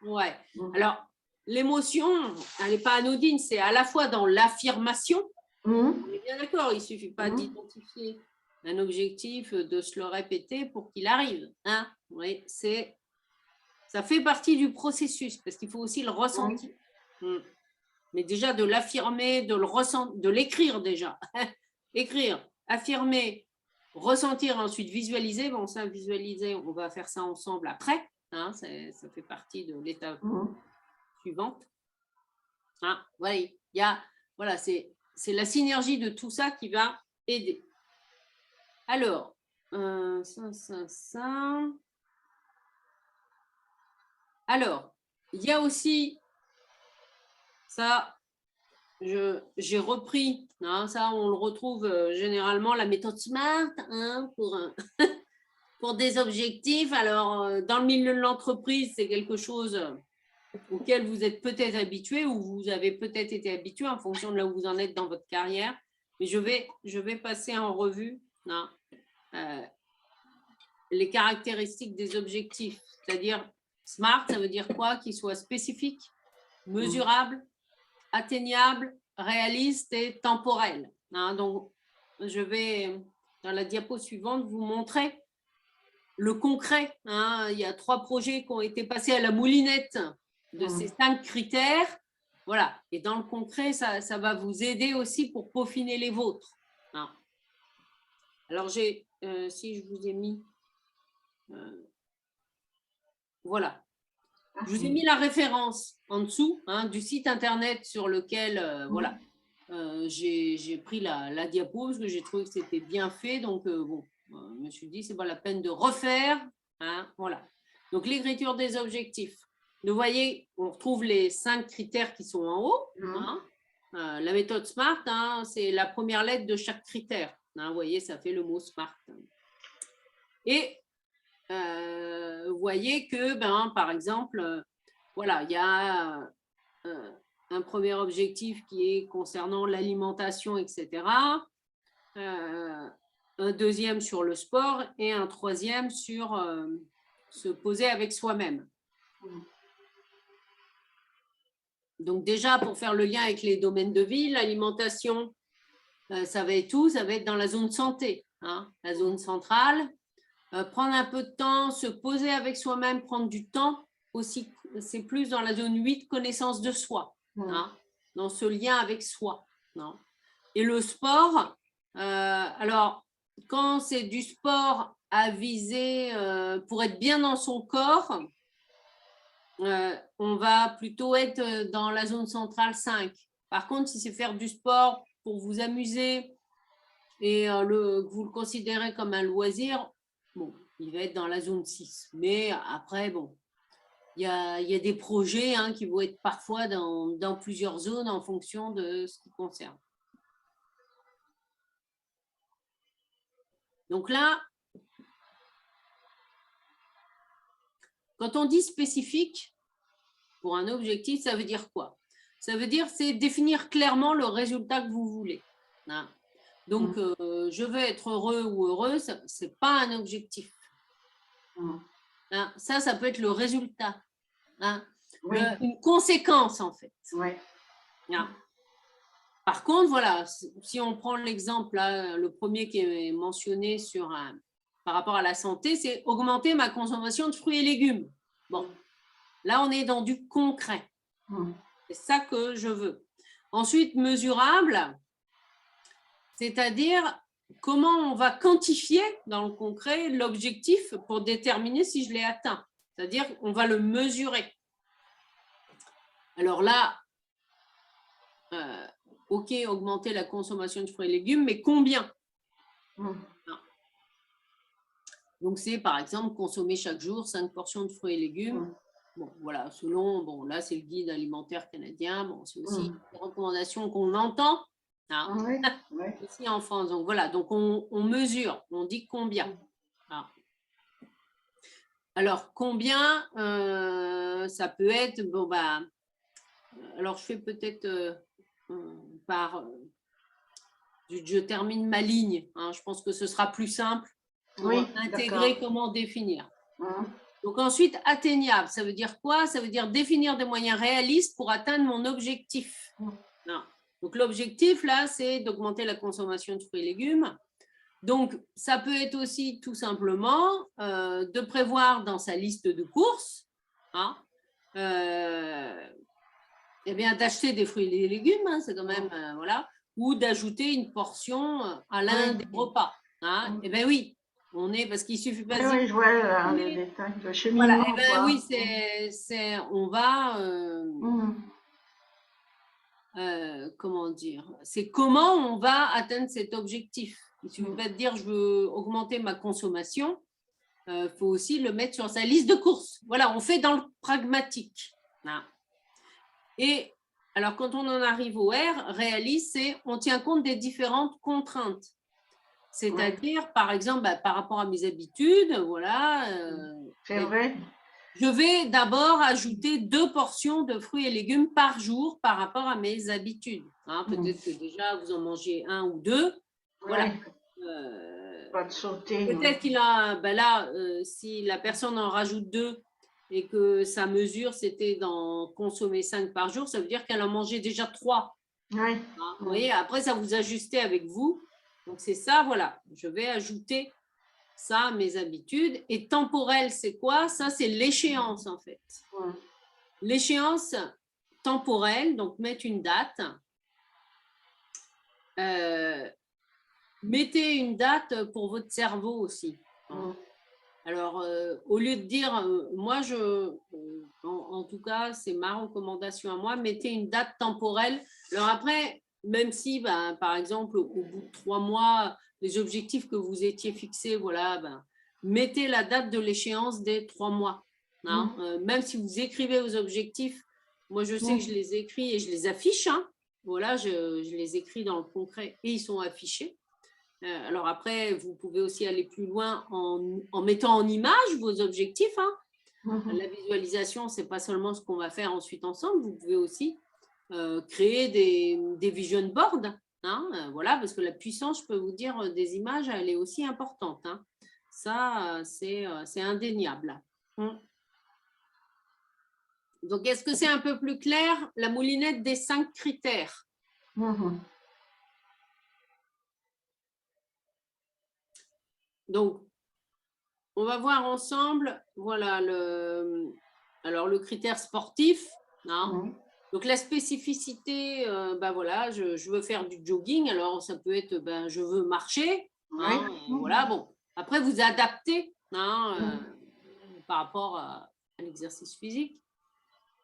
S1: Ouais. Alors, l'émotion, elle n'est pas anodine, c'est à la fois dans l'affirmation. On est bien d'accord, il ne suffit pas d'identifier un objectif, de se le répéter pour qu'il arrive. Hein, oui, ça fait partie du processus parce qu'il faut aussi le ressentir. Mais déjà de l'affirmer, de le ressentir, de l'écrire déjà. Écrire, affirmer, ressentir, ensuite visualiser. Bon, ça, visualiser, on va faire ça ensemble après. Hein, ça fait partie de l'étape suivante. Hein, voilà, c'est la synergie de tout ça qui va aider. Alors, ça. Alors, il y a aussi, ça, j'ai repris, hein, ça on le retrouve généralement, la méthode SMART hein, pour des objectifs. Alors, dans le milieu de l'entreprise, c'est quelque chose auquel vous êtes peut-être habitué ou vous avez peut-être été habitué en fonction de là où vous en êtes dans votre carrière. Mais je vais passer en revue hein, les caractéristiques des objectifs, c'est-à-dire SMART, ça veut dire quoi? Qu'il soit spécifique, mesurable, atteignable, réaliste et temporel. Hein, donc, je vais, dans la diapo suivante, vous montrer le concret. Hein. Il y a 3 projets qui ont été passés à la moulinette de ces 5 critères. Voilà. Et dans le concret, ça va vous aider aussi pour peaufiner les vôtres. Hein. Alors, si je vous ai mis... voilà. Je vous ai mis la référence en dessous hein, du site internet sur lequel voilà, j'ai pris la diapo parce que j'ai trouvé que c'était bien fait. Donc, bon, je me suis dit, c'est pas la peine de refaire. Hein, voilà. Donc, l'écriture des objectifs. Vous voyez, on retrouve les 5 critères qui sont en haut. Hein. La méthode SMART, hein, c'est la première lettre de chaque critère. Hein, vous voyez, ça fait le mot SMART. Et vous voyez que, par exemple, voilà, il y a un premier objectif qui est concernant l'alimentation, etc. Un deuxième sur le sport et un troisième sur se poser avec soi-même. Donc déjà, pour faire le lien avec les domaines de vie, l'alimentation, ça va être où? Ça va être dans la zone santé, hein, la zone centrale. Prendre un peu de temps, se poser avec soi-même, prendre du temps aussi, c'est plus dans la zone 8, connaissance de soi, hein, dans ce lien avec soi. Non. Et le sport, alors, quand c'est du sport à viser pour être bien dans son corps, on va plutôt être dans la zone centrale 5. Par contre, si c'est faire du sport pour vous amuser et que vous le considérez comme un loisir, bon, il va être dans la zone 6. Mais après, bon, il y a des projets qui vont être parfois dans plusieurs zones en fonction de ce qui concerne. Donc là, quand on dit spécifique pour un objectif, ça veut dire quoi? Ça veut dire c'est définir clairement le résultat que vous voulez. Donc, je veux être heureux ou heureuse, ce n'est pas un objectif. Ça peut être le résultat. Une conséquence, en fait. Par contre, voilà, si on prend l'exemple, le premier qui est mentionné par rapport à la santé, c'est augmenter ma consommation de fruits et légumes. Bon, là, on est dans du concret. C'est ça que je veux. Ensuite, mesurable, c'est-à-dire comment on va quantifier dans le concret l'objectif pour déterminer si je l'ai atteint. C'est-à-dire qu'on va le mesurer. Alors là, OK, augmenter la consommation de fruits et légumes, mais combien? Donc, c'est par exemple consommer chaque jour 5 portions de fruits et légumes. Bon, voilà, selon, là, c'est le guide alimentaire canadien. Bon, c'est aussi des recommandations qu'on entend ici en France. Donc, voilà, donc on mesure, on dit combien. Alors, combien, ça peut être, alors je fais peut-être je termine ma ligne. Je pense que ce sera plus simple pour intégrer comment définir. Donc ensuite, atteignable, ça veut dire quoi? Ça veut dire définir des moyens réalistes pour atteindre mon objectif. Donc l'objectif, là, c'est d'augmenter la consommation de fruits et légumes. Donc, ça peut être aussi tout simplement de prévoir dans sa liste de courses d'acheter des fruits et des légumes, c'est quand même, voilà, ou d'ajouter une portion à l'un des repas. Eh bien oui, on est, parce qu'il suffit pas de dire…
S2: Oui, je vois les détails de cheminement.
S1: Voilà, oui, on va… comment dire, c'est comment on va atteindre cet objectif. Il ne suffit pas de dire je veux augmenter ma consommation, faut aussi le mettre sur sa liste de courses. Voilà, on fait dans le pragmatique. Et alors, quand on en arrive au R, réaliste, c'est on tient compte des différentes contraintes. C'est-à-dire, par exemple, par rapport à mes habitudes, voilà.
S2: C'est vrai.
S1: Je vais d'abord ajouter 2 portions de fruits et légumes par jour par rapport à mes habitudes. Peut-être que déjà, vous en mangez 1 ou 2. Voilà.
S2: Pas de sauter.
S1: Peut-être qu'il a, là, si la personne en rajoute 2 et que sa mesure, c'était d'en consommer 5 par jour, ça veut dire qu'elle en mangeait déjà 3. Vous voyez, après, ça vous ajustez avec vous. Donc, c'est ça, voilà. Je vais ajouter ça à mes habitudes. Et temporel, c'est quoi? Ça, c'est l'échéance, en fait. L'échéance temporelle, donc mettre une date. Mettez une date pour votre cerveau aussi. Alors, au lieu de dire, moi, en tout cas, c'est ma recommandation à moi, mettez une date temporelle. Alors après, même si, par exemple, au bout de 3 mois, les objectifs que vous étiez fixés, voilà, mettez la date de l'échéance des 3 mois. Même si vous écrivez vos objectifs, moi, je sais que je les écris et je les affiche. Voilà, je les écris dans le concret et ils sont affichés. Alors après, vous pouvez aussi aller plus loin en mettant en image vos objectifs. La visualisation, ce n'est pas seulement ce qu'on va faire ensuite ensemble. Vous pouvez aussi créer des vision boards. Voilà, parce que la puissance, je peux vous dire, des images, elle est aussi importante. Ça, c'est indéniable. Donc, est-ce que c'est un peu plus clair, la moulinette des 5 critères? Donc, on va voir ensemble, voilà, le critère sportif. Donc, la spécificité, voilà, je veux faire du jogging. Alors, ça peut être, je veux marcher. Voilà, bon. Après, vous adaptez par rapport à l'exercice physique.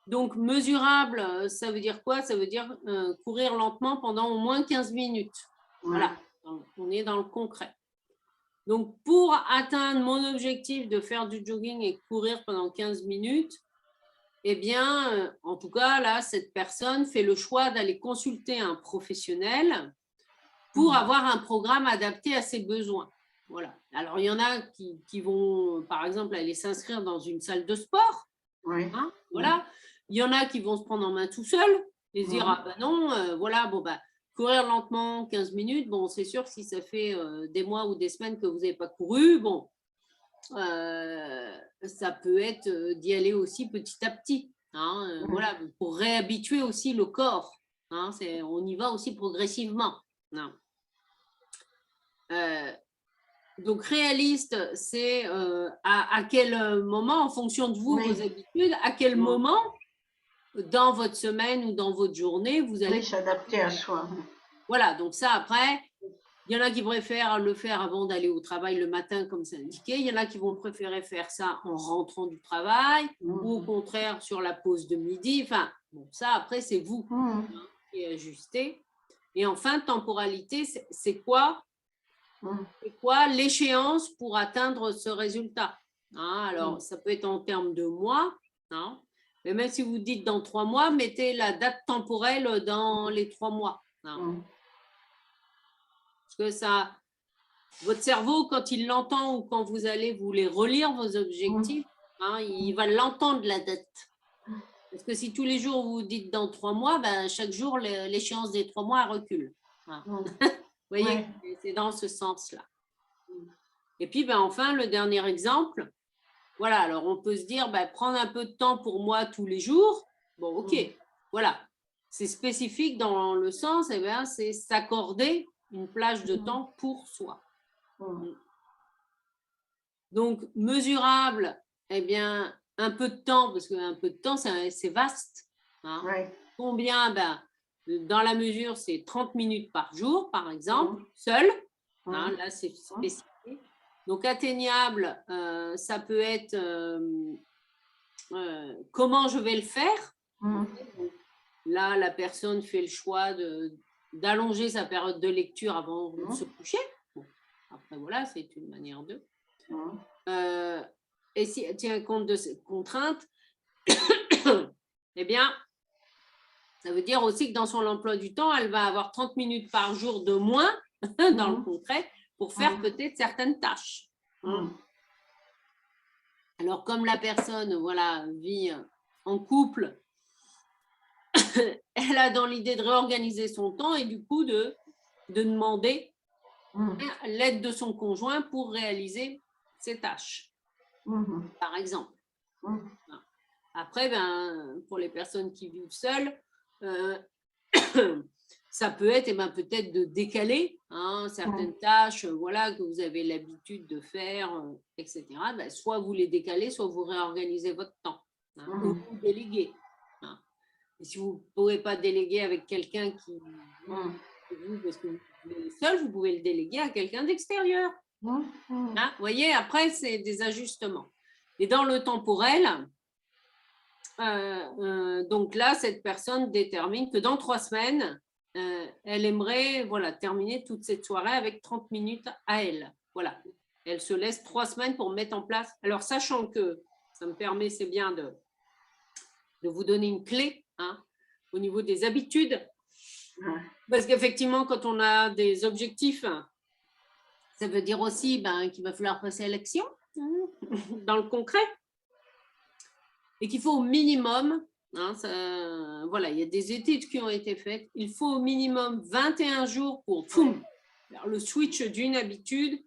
S1: Donc, mesurable, ça veut dire quoi? Ça veut dire courir lentement pendant au moins 15 minutes. Voilà, on est dans le concret. Donc, pour atteindre mon objectif de faire du jogging et courir pendant 15 minutes, eh bien, en tout cas, là, cette personne fait le choix d'aller consulter un professionnel pour avoir un programme adapté à ses besoins. Voilà. Alors, il y en a qui vont, par exemple, aller s'inscrire dans une salle de sport. Hein, voilà. Il y en a qui vont se prendre en main tout seul et se dire, ah ben non, voilà, bon, bah, courir lentement 15 minutes, bon, c'est sûr que si ça fait des mois ou des semaines que vous n'avez pas couru, bon, ça peut être d'y aller aussi petit à petit. Hein, voilà, pour réhabituer aussi le corps. Hein, on y va aussi progressivement. Non. Donc, réaliste, c'est à quel moment, en fonction de vous, vos habitudes, à quel moment dans votre semaine ou dans votre journée, vous allez
S2: s'adapter à soi.
S1: Voilà, donc ça, après, il y en a qui préfèrent le faire avant d'aller au travail le matin, comme c'est indiqué. Il y en a qui vont préférer faire ça en rentrant du travail ou au contraire sur la pause de midi. Enfin, bon, ça, après, c'est vous qui ajustez. Et enfin, temporalité, c'est quoi? C'est quoi l'échéance pour atteindre ce résultat? Hein, alors, ça peut être en termes de mois, hein, mais même si vous dites dans 3 mois, mettez la date temporelle dans les 3 mois. Hein. Parce que ça, votre cerveau, quand il l'entend ou quand vous allez vous les relire, vos objectifs, hein, il va l'entendre, la date. Parce que si tous les jours vous dites dans 3 mois, ben, chaque jour, l'échéance des 3 mois recule. Hein. Vous voyez, c'est dans ce sens-là. Et puis, ben, enfin, le dernier exemple, voilà, alors on peut se dire, ben, prendre un peu de temps pour moi tous les jours. Bon, ok, voilà. C'est spécifique dans le sens, eh bien, c'est s'accorder une plage de temps pour soi. Donc, mesurable, eh bien, un peu de temps, parce qu'un peu de temps, c'est vaste. Hein. Combien? Ben, dans la mesure, c'est 30 minutes par jour, par exemple, seul. Hein, là, c'est spécifique. Donc, atteignable, ça peut être comment je vais le faire. Là, la personne fait le choix d'allonger sa période de lecture avant de se coucher. Bon, après, voilà, c'est une manière de. Et si elle tient compte de ces contraintes, eh bien, ça veut dire aussi que dans son emploi du temps, elle va avoir 30 minutes par jour de moins, dans le concret, pour faire peut-être certaines tâches. Alors, comme la personne, voilà, vit en couple, elle a dans l'idée de réorganiser son temps et du coup de demander l'aide de son conjoint pour réaliser ses tâches, par exemple. Après, ben, pour les personnes qui vivent seules, ça peut être peut-être de décaler certaines tâches voilà, que vous avez l'habitude de faire, etc. Ben, soit vous les décalez, soit vous réorganisez votre temps, ou vous déléguez. Et si vous ne pouvez pas déléguer avec quelqu'un qui parce que vous êtes seul, vous pouvez le déléguer à quelqu'un d'extérieur. Vous voyez, après, c'est des ajustements. Et dans le temporel, donc là, cette personne détermine que dans 3 semaines, elle aimerait voilà, terminer toute cette soirée avec 30 minutes à elle. Voilà. Elle se laisse 3 semaines pour mettre en place. Alors, sachant que ça me permet, c'est bien de vous donner une clé au niveau des habitudes. Parce qu'effectivement, quand on a des objectifs, ça veut dire aussi qu'il va falloir passer à l'action dans le concret. Et qu'il faut au minimum, voilà, il y a des études qui ont été faites, il faut au minimum 21 jours pour faire le switch d'une habitude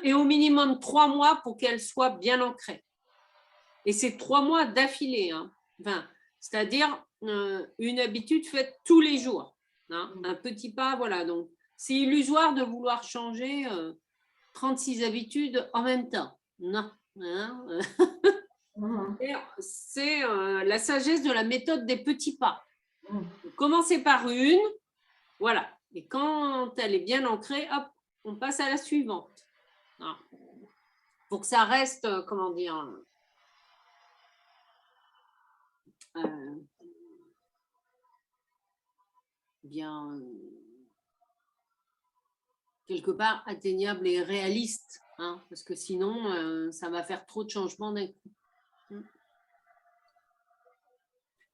S1: et au minimum 3 mois pour qu'elle soit bien ancrée. Et c'est 3 mois d'affilée, c'est-à-dire une habitude faite tous les jours, un petit pas, voilà. Donc, c'est illusoire de vouloir changer 36 habitudes en même temps. Non. C'est la sagesse de la méthode des petits pas. Commencez par une, voilà. Et quand elle est bien ancrée, hop, on passe à la suivante. Pour que ça reste, comment dire, bien quelque part atteignable et réaliste, hein, parce que sinon, ça va faire trop de changements d'un coup.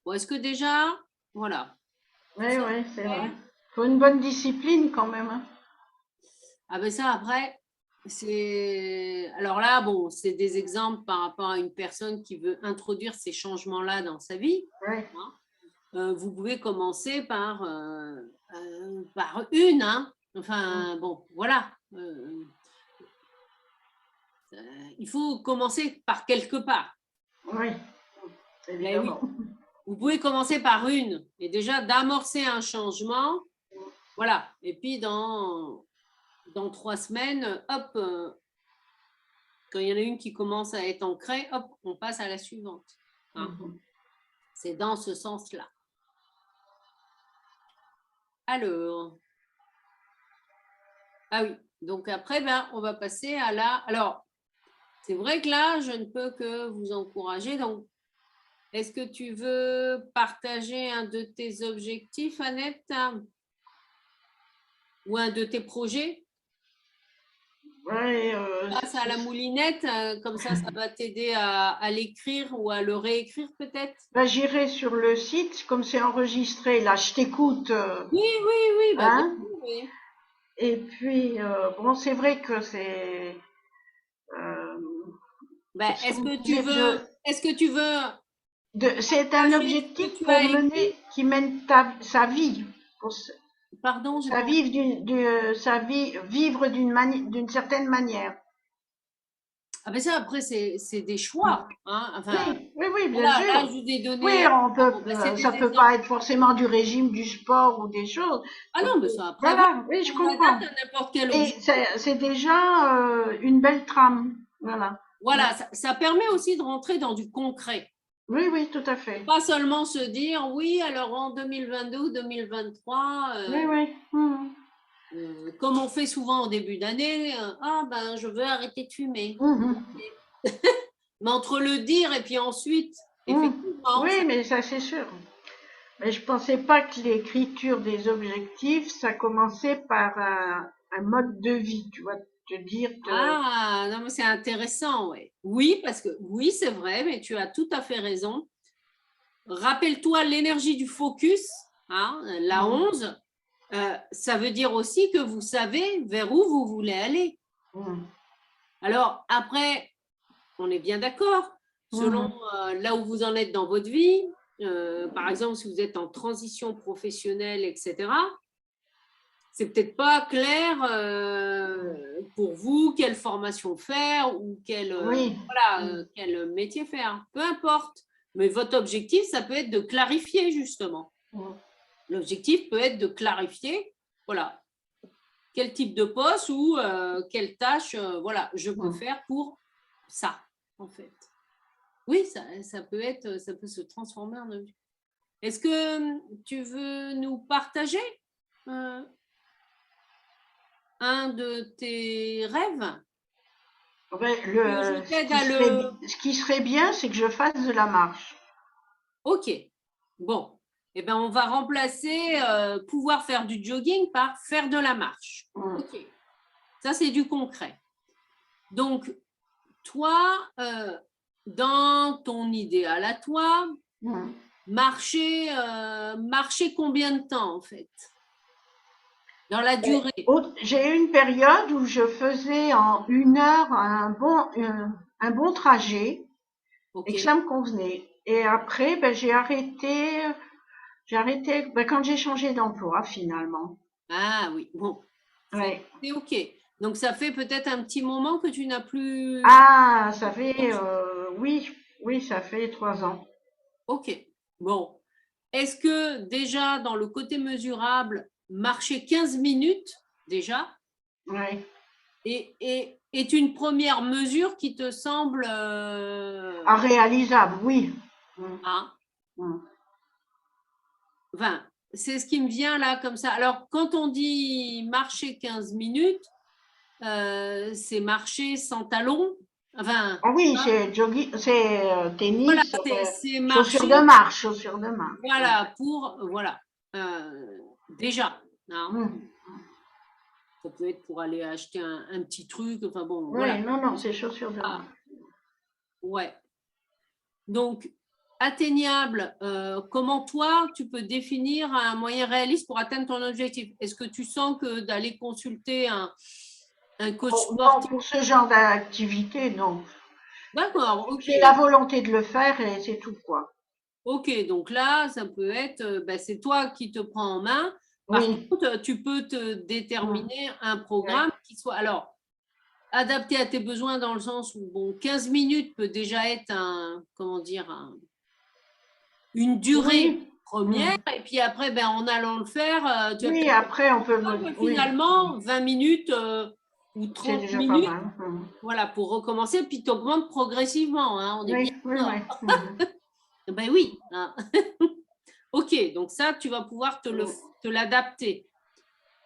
S1: Bon, est-ce que déjà, voilà.
S2: Oui, c'est vrai. Il faut une bonne discipline quand même. Hein.
S1: Ah ben ça, après, c'est... Alors là, bon, c'est des exemples par rapport à une personne qui veut introduire ces changements-là dans sa vie.
S2: Ouais.
S1: Hein. Vous pouvez commencer par une, hein. Enfin, bon, voilà. Il faut commencer par quelque part.
S2: Oui, évidemment.
S1: Oui. Vous pouvez commencer par une et déjà d'amorcer un changement. Voilà. Et puis dans 3 semaines, hop, quand il y en a une qui commence à être ancrée, hop, on passe à la suivante. Hein. C'est dans ce sens-là. Alors, ah oui, donc après, ben, on va passer à la... Alors, c'est vrai que là, je ne peux que vous encourager. Donc, est-ce que tu veux partager un de tes objectifs, Annette, ou un de tes projets?
S2: Ouais,
S1: Passe à la moulinette, comme ça va t'aider à l'écrire ou à le réécrire peut-être.
S2: bah, j'irai sur le site, comme c'est enregistré, là, je t'écoute.
S1: Oui, bah,
S2: Hein?
S1: bien sûr, oui.
S2: Et puis, bon, c'est vrai que c'est.
S1: Ben, est-ce que tu veux
S2: c'est un
S1: partager ce
S2: objectif
S1: que tu
S2: pour
S1: as écrit?
S2: mener, qui mène sa vie,
S1: Pardon, j'ai
S2: sa
S1: pas...
S2: vie, sa vie, vivre d'une certaine manière.
S1: Ah ben ça, après, c'est des choix. Hein. Enfin,
S2: Oui, bien
S1: voilà, là,
S2: sûr.
S1: je vous ai
S2: Oui,
S1: donné...
S2: on peut,
S1: Bon, ben, c'est
S2: ça
S1: des
S2: peut pas
S1: exemples.
S2: être forcément du régime, du sport ou des choses.
S1: Ah non, mais ça, après, voilà,
S2: Voilà, oui, je
S1: on l'adapte
S2: comprends.
S1: à n'importe quel
S2: Et
S1: objet.
S2: c'est déjà une belle trame. Voilà.
S1: Voilà, ça permet aussi de rentrer dans du concret.
S2: Oui, tout à fait.
S1: Pas seulement se dire, oui, alors en 2022 ou 2023,
S2: Oui.
S1: comme on fait souvent au début d'année, ah ben, je veux arrêter de fumer. Mais entre le dire et puis ensuite, effectivement, ça...
S2: Oui, mais ça c'est sûr. Mais je pensais pas que l'écriture des objectifs, ça commençait par un mode de vie, tu vois, te dire que...
S1: Ah, non, mais c'est intéressant, ouais. Oui, parce que oui, c'est vrai, mais tu as tout à fait raison. Rappelle-toi l'énergie du focus, hein, la 11, ça veut dire aussi que vous savez vers où vous voulez aller. Alors, après, on est bien d'accord, selon là où vous en êtes dans votre vie, par exemple, si vous êtes en transition professionnelle, etc., c'est peut-être pas clair pour vous quelle formation faire ou quel, quel métier faire. Peu importe. Mais votre objectif, ça peut être de clarifier, justement. L'objectif peut être de clarifier, voilà, quel type de poste ou quelle tâche, voilà, je peux faire pour ça, en fait. Oui, ça peut se transformer en objectif. Est-ce que tu veux nous partager un de tes rêves?
S2: Ce qui serait bien, c'est que je fasse de la marche.
S1: Ok. Bon. Eh bien, on va remplacer pouvoir faire du jogging par faire de la marche. Ok. Ça, c'est du concret. Donc, toi, dans ton idéal à toi, marcher combien de temps, en fait? Dans la durée?
S2: J'ai eu une période où je faisais en 1 heure un bon trajet et que ça me convenait. Et après, ben, j'ai arrêté quand j'ai changé d'emploi finalement.
S1: Ah oui, bon.
S2: Ouais.
S1: C'est ok. Donc, ça fait peut-être un petit moment que tu n'as plus...
S2: Ah, ça fait, oui, ça fait 3 ans.
S1: Ok. Bon. Est-ce que déjà, dans le côté mesurable, marcher 15 minutes, déjà, est une première mesure qui te semble...
S2: réalisable, oui.
S1: Enfin, c'est ce qui me vient là comme ça. Alors, quand on dit marcher 15 minutes, c'est marcher sans talons, Enfin,
S2: Ah oui, c'est jogging, c'est
S1: voilà,
S2: tennis,
S1: c'est
S2: chaussures
S1: marcher,
S2: de marche, chaussures de marche.
S1: voilà, voilà, déjà, hein.
S2: Mm.
S1: Ça peut être pour aller acheter un petit truc, enfin bon,
S2: Oui,
S1: voilà.
S2: non, non, c'est chaussures de
S1: Ah,
S2: marche.
S1: ouais. Donc, atteignable, comment toi, tu peux définir un moyen réaliste pour atteindre ton objectif? Est-ce que tu sens que d'aller consulter un coach
S2: Oh, non,
S1: sportif?
S2: pour ce genre d'activité, non.
S1: D'accord, ok.
S2: J'ai la volonté de le faire et c'est tout, quoi.
S1: Ok, donc là, ça peut être, ben, c'est toi qui te prends en main. Par
S2: Oui.
S1: contre, tu peux te
S2: Mm.
S1: déterminer un
S2: Ouais.
S1: programme qui soit, alors, adapté à tes besoins dans le sens où, bon, 15 minutes peut déjà être comment dire, une durée
S2: Oui.
S1: première,
S2: Mm.
S1: et puis après, ben, en allant le faire, tu vas
S2: Oui,
S1: peut-être
S2: après, on peut. Oui. Mm.
S1: finalement 20 minutes ou
S2: C'est
S1: 30
S2: déjà pas
S1: minutes,
S2: mal. Mm.
S1: voilà, pour recommencer, puis tu augmentes progressivement, hein, on est bien
S2: Oui, oui, oui.
S1: d'accord.
S2: Mm.
S1: Ben oui, hein. Ok, donc ça, tu vas pouvoir
S2: Mm.
S1: te l'adapter.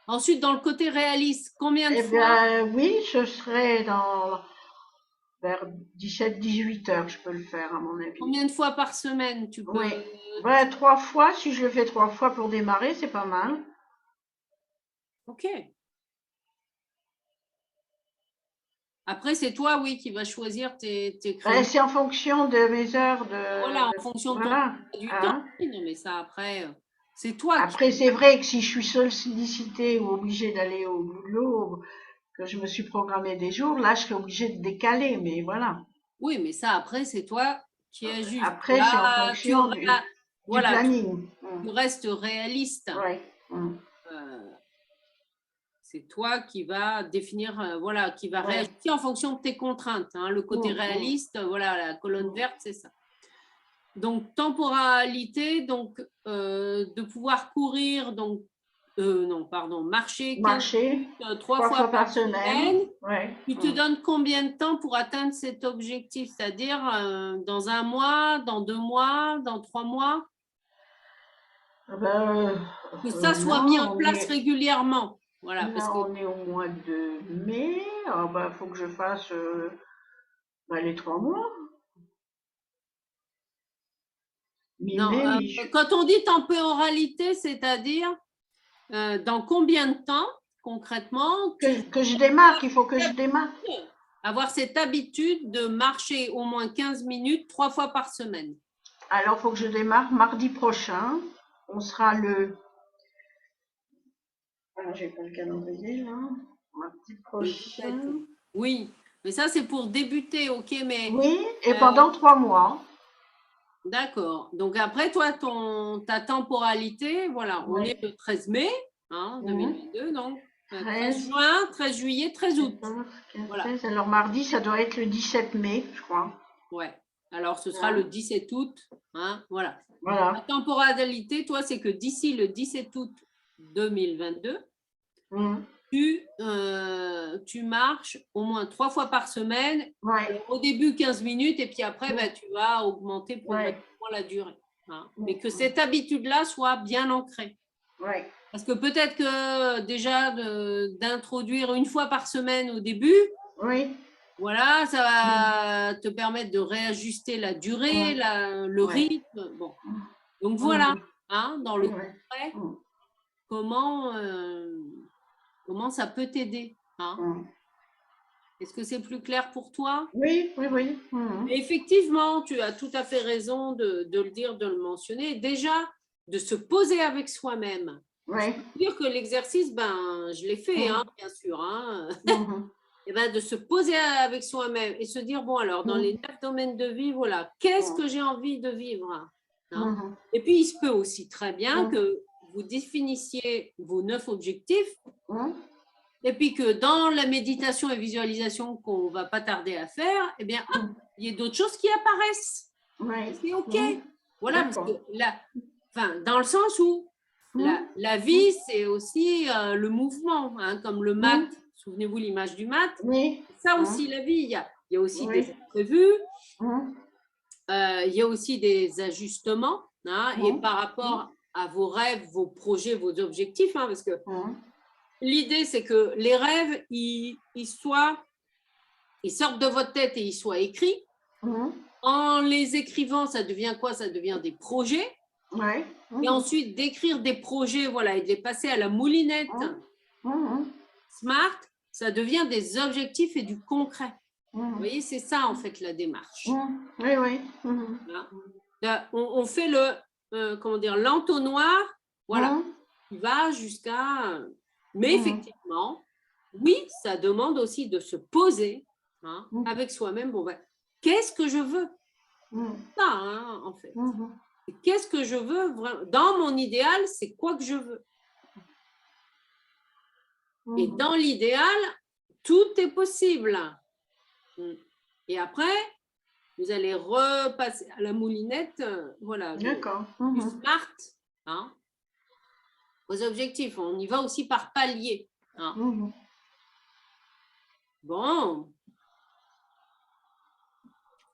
S1: Ensuite, dans le côté réaliste, combien de
S2: Eh
S1: fois,
S2: bien, oui, ce serait vers 17-18 heures, je peux le faire, à mon avis.
S1: par semaine tu
S2: Oui.
S1: peux.
S2: Ouais, 3 fois, si je le fais 3 fois pour démarrer, c'est pas mal.
S1: Ok. Après, c'est toi, oui, qui vas choisir tes
S2: Ben,
S1: créneaux.
S2: c'est en fonction de mes heures
S1: Voilà, en fonction de ton
S2: Voilà.
S1: emploi du temps.
S2: Hein.
S1: Oui, non, mais ça, après, c'est toi qui.
S2: Après, c'est vrai que si je suis sollicitée ou obligée d'aller au boulot, que je me suis programmé des jours, là, je serais obligée de décaler, mais voilà.
S1: Oui, mais ça, après, c'est toi qui ajuste.
S2: Après, c'est en
S1: Là,
S2: fonction du
S1: voilà,
S2: planning.
S1: tu restes réaliste.
S2: Ouais.
S1: Euh, c'est toi qui va définir, voilà, qui va
S2: Ouais.
S1: réagir en fonction de tes contraintes, hein. Le côté réaliste, voilà, la colonne verte, c'est ça. Donc, temporalité, donc de pouvoir courir, donc, non, pardon, marcher 15
S2: Marcher
S1: minutes 3 fois
S2: 3 fois par
S1: par
S2: semaine.
S1: semaine.
S2: Ouais.
S1: Tu te donnes combien de temps pour atteindre cet objectif? C'est-à-dire dans 1 mois, dans 2 mois, dans 3 mois?
S2: Ah ben,
S1: Que ça soit mis
S2: là,
S1: en place régulièrement. Voilà, parce que
S2: on est au mois de mai. Ah ben, faut que je fasse les 3 mois.
S1: non,
S2: Mi-mai, mi
S1: quand on dit temporalité, c'est-à-dire dans combien de temps concrètement tu
S2: que je démarre, qu'il faut que je démarre.
S1: avoir cette habitude de marcher au moins 15 minutes 3 fois par semaine.
S2: Alors, il faut que je démarre mardi prochain. On sera le. Ah, j'ai pas le calendrier là. Mardi prochain.
S1: Oui, mais ça c'est pour débuter, ok, mais
S2: Oui, et pendant 3 mois.
S1: d'accord. Donc après, toi, ta temporalité, voilà, on
S2: Oui.
S1: est le 13 mai hein,
S2: Mmh.
S1: 2022, donc 13
S2: 13,
S1: juin, 13 juillet, 13 août.
S2: 14, 15,
S1: Voilà,
S2: 16. Alors, mardi, ça doit être le 17 mai, je crois.
S1: ouais. Alors ce sera le
S2: Hein.
S1: 17 août, hein, voilà. La
S2: Voilà.
S1: temporalité, toi, c'est que d'ici le 17 août 2022,
S2: Mmh.
S1: tu marches au moins 3 fois par semaine.
S2: Ouais.
S1: Alors, au début, 15 minutes, et puis après,
S2: Mmh.
S1: tu vas augmenter
S2: Ouais.
S1: progressivement la durée, hein.
S2: Mmh.
S1: Mais que cette habitude-là soit bien ancrée.
S2: Ouais.
S1: Parce que peut-être que déjà d'introduire 1 fois par semaine au début,
S2: Oui.
S1: voilà, ça va te permettre de réajuster la durée,
S2: Mmh.
S1: le
S2: Ouais.
S1: rythme. Bon, donc voilà,
S2: Mmh.
S1: hein, dans le
S2: Ouais.
S1: concret,
S2: Mmh.
S1: comment, comment ça peut t'aider, hein.
S2: Mmh.
S1: Est-ce que c'est plus clair pour toi?
S2: Oui, oui, oui. Mmh.
S1: Et effectivement, tu as tout à fait raison de le dire, de le mentionner. Déjà, de se poser avec soi-même. Je
S2: Ouais.
S1: peux dire que l'exercice, ben, je l'ai fait, hein,
S2: Mmh.
S1: bien sûr, hein.
S2: Mmh.
S1: Et ben, de se poser avec soi-même et se dire, bon, alors, dans les
S2: Mmh.
S1: 9 domaines de vie, voilà, qu'est-ce
S2: Mmh.
S1: que j'ai envie de vivre, hein?
S2: Mmh.
S1: Et puis, il se peut aussi très bien
S2: Mmh.
S1: que vous définissiez vos 9 objectifs
S2: Mmh.
S1: et puis que dans la méditation et visualisation qu'on va pas tarder à faire, eh bien, hop,
S2: Mmh.
S1: il y a d'autres choses qui apparaissent.
S2: Ouais.
S1: C'est OK.
S2: Mmh.
S1: Voilà, parce que
S2: D'accord.
S1: enfin, dans le sens où
S2: Mmh.
S1: la vie, c'est aussi le mouvement, hein, comme le mat.
S2: Mmh.
S1: Souvenez-vous l'image du mat.
S2: Oui.
S1: Ça
S2: Mmh.
S1: aussi, la vie, il y a aussi des
S2: Oui.
S1: imprévus,
S2: Mmh.
S1: il y a aussi des ajustements, hein, et
S2: Mmh.
S1: par rapport à vos rêves, vos projets, vos objectifs, hein, parce que
S2: Mmh.
S1: l'idée, c'est que les rêves, ils ils sortent de votre tête et ils soient écrits. En les écrivant, ça devient quoi? Ça devient des projets.
S2: Ouais.
S1: Et ensuite, d'écrire des projets, voilà, et de les passer à la moulinette Smart, ça devient des objectifs et du concret. Vous voyez, c'est ça, en fait, la démarche.
S2: Oui, oui.
S1: Là, on fait comment dire, l'entonnoir, voilà, qui va jusqu'à… Mais effectivement, oui, ça demande aussi de se poser avec soi-même. Bon, ben, qu'est-ce que je veux? Ça, en fait. Qu'est-ce que je veux vraiment? Dans mon idéal, c'est quoi que je veux? Et dans l'idéal, tout est possible. Et après, vous allez repasser à la moulinette, voilà, du smart, aux objectifs. On y va aussi par palier. Bon.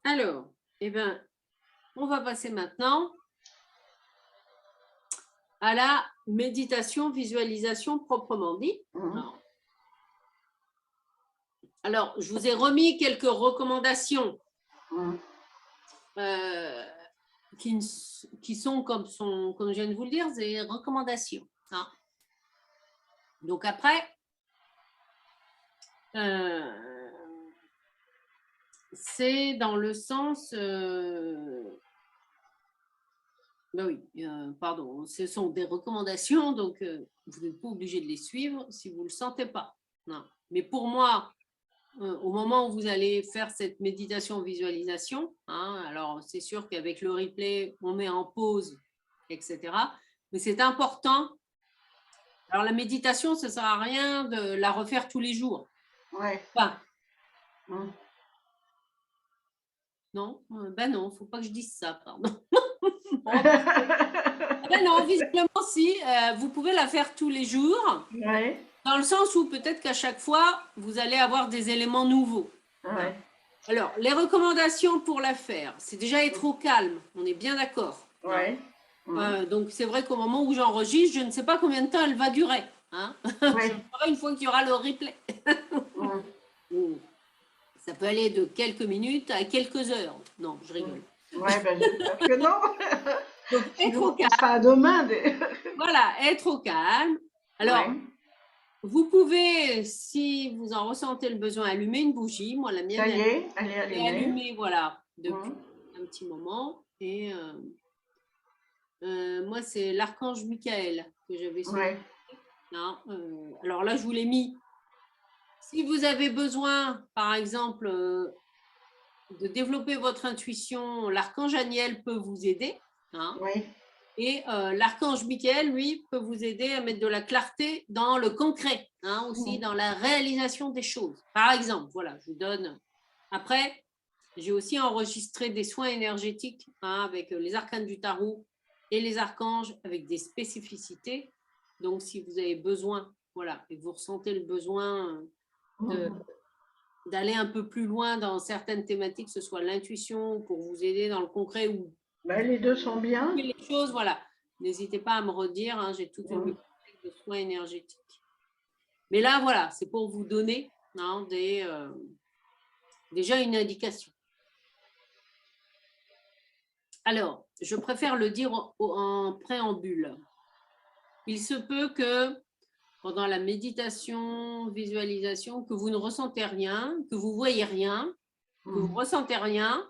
S1: Alors, eh ben, on va passer maintenant à la méditation, visualisation proprement dit. Alors, je vous ai remis quelques recommandations qui sont, comme je viens de vous le dire, des recommandations. Donc après, c'est dans le sens… ben oui, pardon, ce sont des recommandations, donc vous n'êtes pas obligé de les suivre si vous ne le sentez pas. Non. Mais pour moi, au moment où vous allez faire cette méditation visualisation, alors c'est sûr qu'avec le replay, on met en pause, etc. Mais c'est important. Alors la méditation, ça ne sert à rien de la refaire tous les jours.
S2: Ouais.
S1: Enfin, non, ben non, il ne faut pas que je dise ça, pardon. Ben non, visiblement, si, vous pouvez la faire tous les jours, dans le sens où peut-être qu'à chaque fois, vous allez avoir des éléments nouveaux. Alors, les recommandations pour la faire, c'est déjà être au calme, on est bien d'accord. Donc, c'est vrai qu'au moment où j'enregistre, je ne sais pas combien de temps elle va durer. Je le ferai une fois qu'il y aura le replay. Ça peut aller de quelques minutes à quelques heures. Non, je rigole.
S2: Ben j'espère que non.
S1: Donc, être au calme.
S2: Pas demain.
S1: Voilà, être au calme. Alors, vous pouvez, si vous en ressentez le besoin, allumer une bougie. Moi, la mienne,
S2: ça y est, elle
S1: est allumée, voilà, depuis un petit moment. Et moi, c'est l'archange Michael que j'avais sollicité. Alors là, je vous l'ai mis. Si vous avez besoin, par exemple, de développer votre intuition, l'archange Aniel peut vous aider. Et l'archange Michael, lui, peut vous aider à mettre de la clarté dans le concret, aussi dans la réalisation des choses. Par exemple, voilà, je vous donne. Après, j'ai aussi enregistré des soins énergétiques avec les arcanes du tarot et les archanges avec des spécificités. Donc, si vous avez besoin, voilà, et que vous ressentez le besoin d'aller un peu plus loin dans certaines thématiques, que ce soit l'intuition pour vous aider dans le concret ou
S2: les deux sont bien.
S1: Les choses, voilà. N'hésitez pas à me redire, j'ai toute une bibliothèque de soins énergétiques. Mais là, voilà, c'est pour vous donner déjà une indication. Alors, je préfère le dire en préambule. Il se peut que pendant la méditation, visualisation, que vous ne ressentez rien, que vous voyez rien, que vous ne ressentez rien,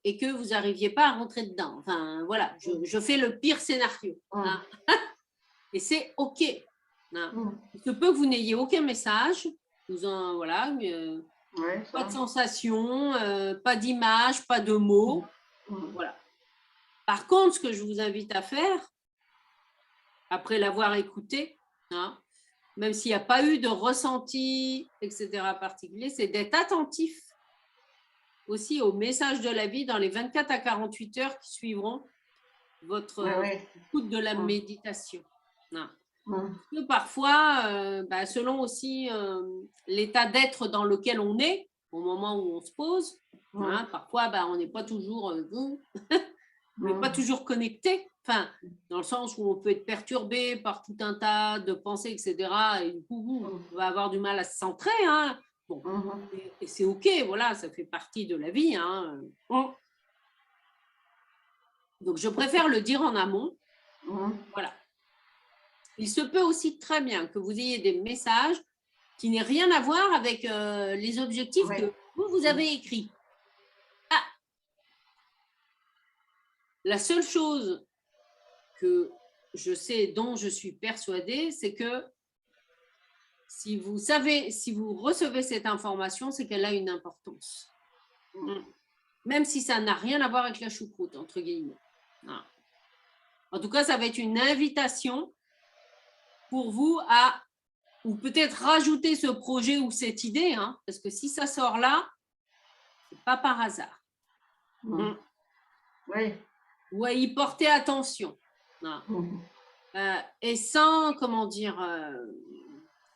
S1: et que vous n'arriviez pas à rentrer dedans. Enfin, voilà, je fais le pire scénario. Et c'est OK. Il se peut que vous n'ayez aucun message, voilà, pas de sensation, pas d'image, pas de mots. Voilà. Par contre, ce que je vous invite à faire, après l'avoir écouté, même s'il n'y a pas eu de ressenti, etc. particulier, c'est d'être attentif aussi au message de la vie dans les 24 à 48 heures qui suivront votre écoute de la méditation. Parce que parfois, selon aussi l'état d'être dans lequel on est, au moment où on se pose, parfois on n'est pas toujours mais pas toujours connecté. Enfin, dans le sens où on peut être perturbé par tout un tas de pensées, etc. Et du coup, on va avoir du mal à se centrer. Hein. Bon, et c'est OK, voilà, ça fait partie de la vie. Hein. Donc, je préfère le dire en amont. Voilà. Il se peut aussi très bien que vous ayez des messages qui n'aient rien à voir avec les objectifs que vous avez écrits. Ah. La seule chose que je sais, dont je suis persuadée, c'est que si vous savez, si vous recevez cette information, c'est qu'elle a une importance. Même si ça n'a rien à voir avec la choucroute, entre guillemets. Non. En tout cas, ça va être une invitation pour vous à, ou peut-être rajouter ce projet ou cette idée, hein, parce que si ça sort là, c'est pas par hasard.
S2: Oui.
S1: Ou à y porter attention. Et sans, comment dire,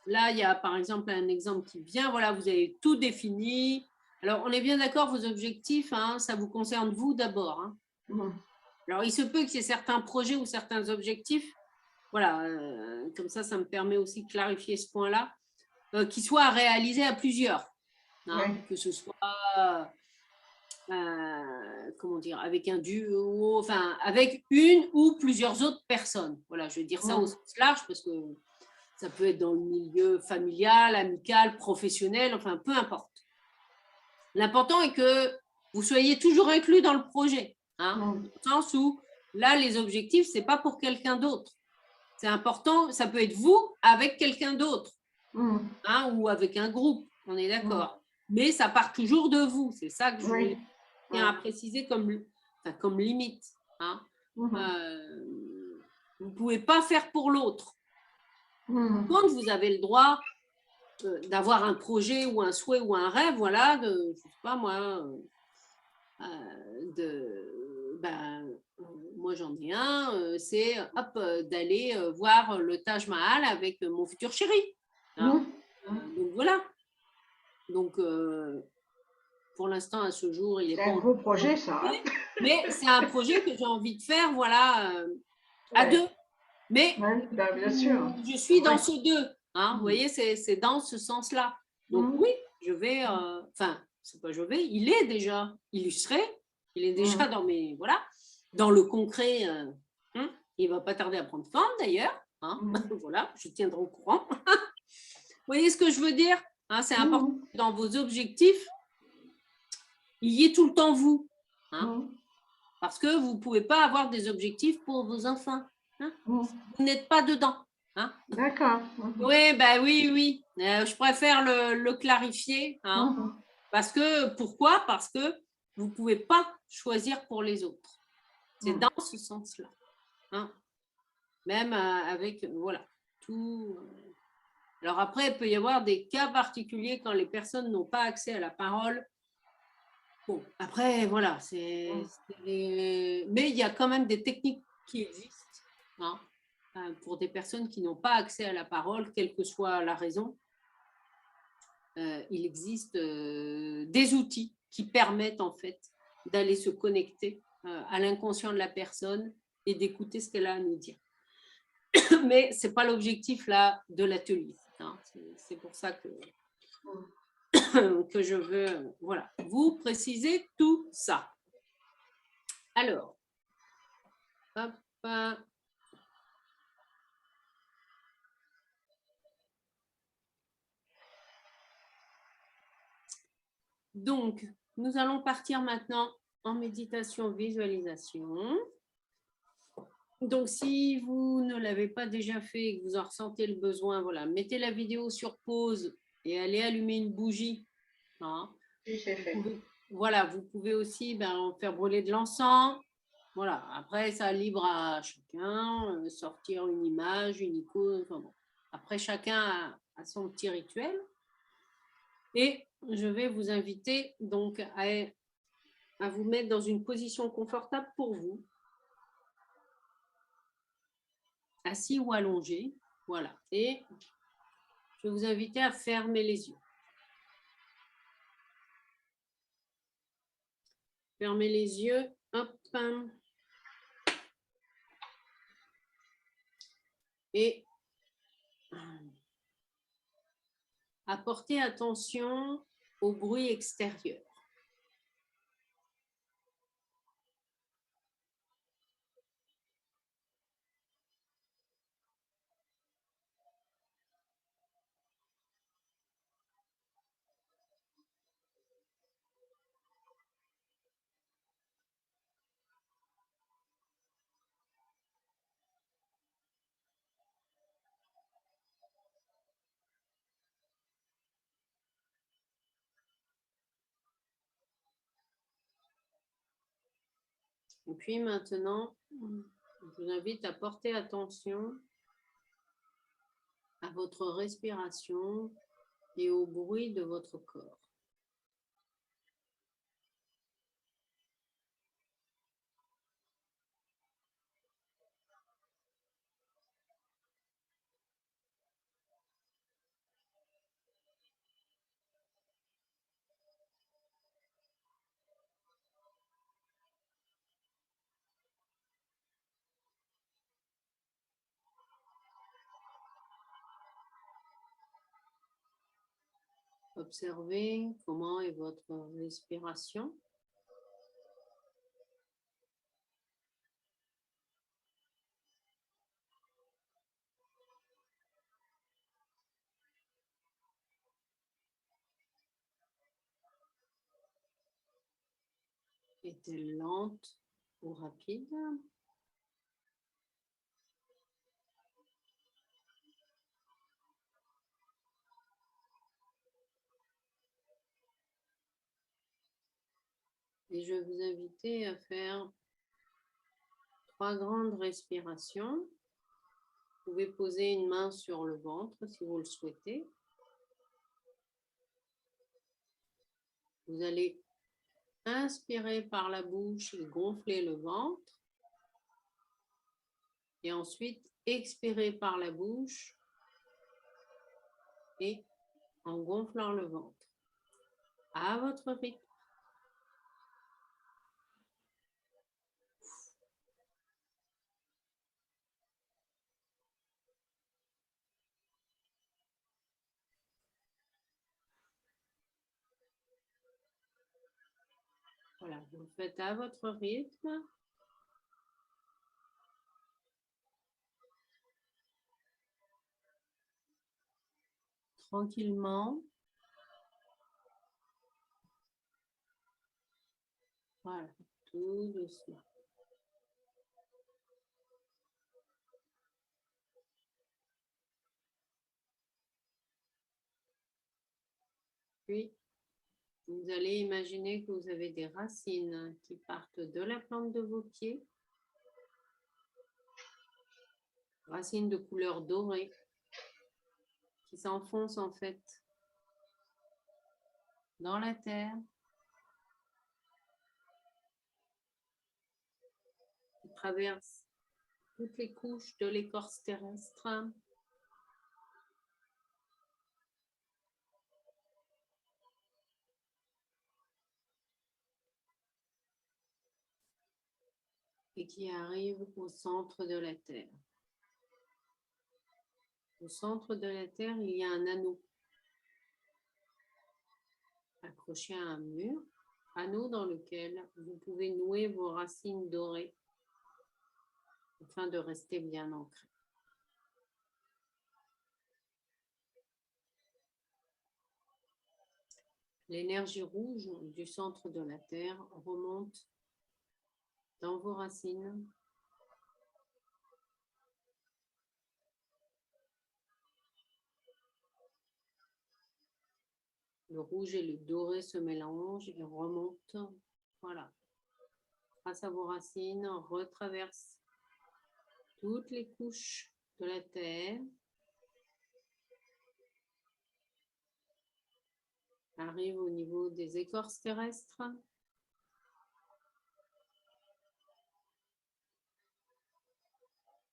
S1: là, il y a par exemple un exemple qui vient, voilà, vous avez tout défini. Alors, on est bien d'accord, vos objectifs, hein, ça vous concerne vous d'abord. Hein. Alors, il se peut qu'il y ait certains projets ou certains objectifs, voilà, comme ça me permet aussi de clarifier ce point-là, qui soient à réaliser à plusieurs. Hein, que ce soit, comment dire, avec un duo, enfin, avec une ou plusieurs autres personnes. Voilà, je vais dire ça au sens large parce que ça peut être dans le milieu familial, amical, professionnel, enfin, peu importe. L'important est que vous soyez toujours inclus dans le projet, hein, dans le sens où là, les objectifs, ce n'est pas pour quelqu'un d'autre. C'est important, ça peut être vous avec quelqu'un d'autre, hein, ou avec un groupe, on est d'accord. Mais ça part toujours de vous, c'est ça que je tiens à préciser comme limite. Hein. Vous ne pouvez pas faire pour l'autre. Quand vous avez le droit d'avoir un projet ou un souhait ou un rêve, voilà, de, je sais pas moi, moi j'en ai un, c'est d'aller voir le Taj Mahal avec mon futur chéri. Hein. Donc voilà. Donc pour l'instant, à ce jour, il est pas.
S2: C'est un gros projet, ça. Hein.
S1: Mais c'est un projet que j'ai envie de faire, voilà, à deux. Mais
S2: bien sûr.
S1: Je suis dans ce deux. Hein, vous voyez, c'est dans ce sens-là. Donc oui, je vais, enfin, c'est pas je vais, il est déjà illustré, il est déjà dans mes, voilà, dans le concret. Il va pas tarder à prendre forme d'ailleurs. Hein, voilà, je tiendrai au courant. Vous voyez ce que je veux dire, hein, c'est important que dans vos objectifs, il y ait tout le temps vous. Hein, parce que vous ne pouvez pas avoir des objectifs pour vos enfants. Hein, vous n'êtes pas dedans. Hein.
S2: D'accord.
S1: Oui, ben oui. Je préfère le clarifier. Hein, parce que, pourquoi? Parce que vous ne pouvez pas choisir pour les autres. C'est dans ce sens-là. Hein. Même avec, voilà, tout. Alors après, il peut y avoir des cas particuliers quand les personnes n'ont pas accès à la parole. Bon, après, voilà, mais il y a quand même des techniques qui existent. Hein. Pour des personnes qui n'ont pas accès à la parole, quelle que soit la raison, il existe des outils qui permettent en fait d'aller se connecter à l'inconscient de la personne et d'écouter ce qu'elle a à nous dire. Mais ce n'est pas l'objectif là de l'atelier. Hein. C'est pour ça que je veux voilà, vous préciser tout ça. Alors, hop. Donc, nous allons partir maintenant en méditation visualisation. Donc, si vous ne l'avez pas déjà fait et que vous en ressentez le besoin, voilà, mettez la vidéo sur pause et allez allumer une bougie. Hein.
S2: Oui, c'est fait.
S1: Voilà, vous pouvez aussi faire brûler de l'encens. Voilà, après, ça libre à chacun, sortir une image, une icône. Enfin bon. Après, chacun a son petit rituel. Et je vais vous inviter donc à vous mettre dans une position confortable pour vous, assis ou allongé. Voilà. Et je vais vous inviter à fermer les yeux. Fermez les yeux. Hop. Et apportez attention au bruit extérieur. Et puis maintenant, je vous invite à porter attention à votre respiration et au bruit de votre corps. Observez comment est votre respiration. Est-elle lente ou rapide? Et je vais vous inviter à faire 3 grandes respirations. Vous pouvez poser une main sur le ventre si vous le souhaitez. Vous allez inspirer par la bouche et gonfler le ventre. Et ensuite, expirer par la bouche et en gonflant le ventre. À votre rythme. Voilà, vous le faites à votre rythme. Tranquillement. Voilà, tout doucement. Puis, vous allez imaginer que vous avez des racines qui partent de la plante de vos pieds. Racines de couleur dorée qui s'enfoncent en fait dans la terre. Qui traversent toutes les couches de l'écorce terrestre. Et qui arrivent au centre de la Terre. Au centre de la Terre, il y a un anneau accroché à un mur, anneau dans lequel vous pouvez nouer vos racines dorées afin de rester bien ancré. L'énergie rouge du centre de la Terre remonte dans vos racines. Le rouge et le doré se mélangent et remontent. Voilà. Grâce à vos racines, on retraverse toutes les couches de la Terre. Arrive au niveau des écorces terrestres.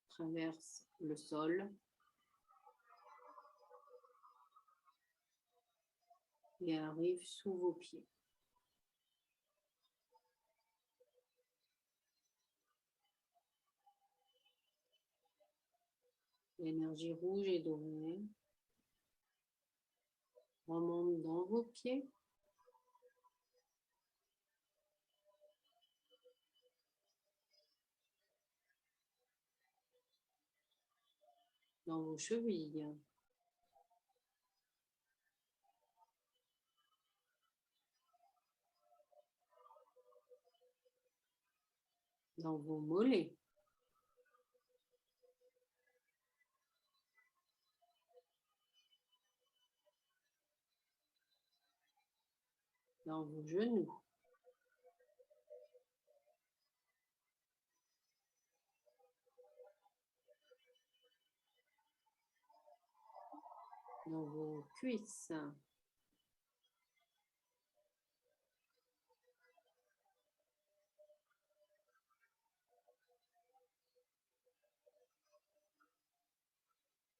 S1: Traverse le sol. Et arrive sous vos pieds. L'énergie rouge et dorée remonte dans vos pieds. Dans vos chevilles. Dans vos mollets. Dans vos genoux. Dans vos cuisses.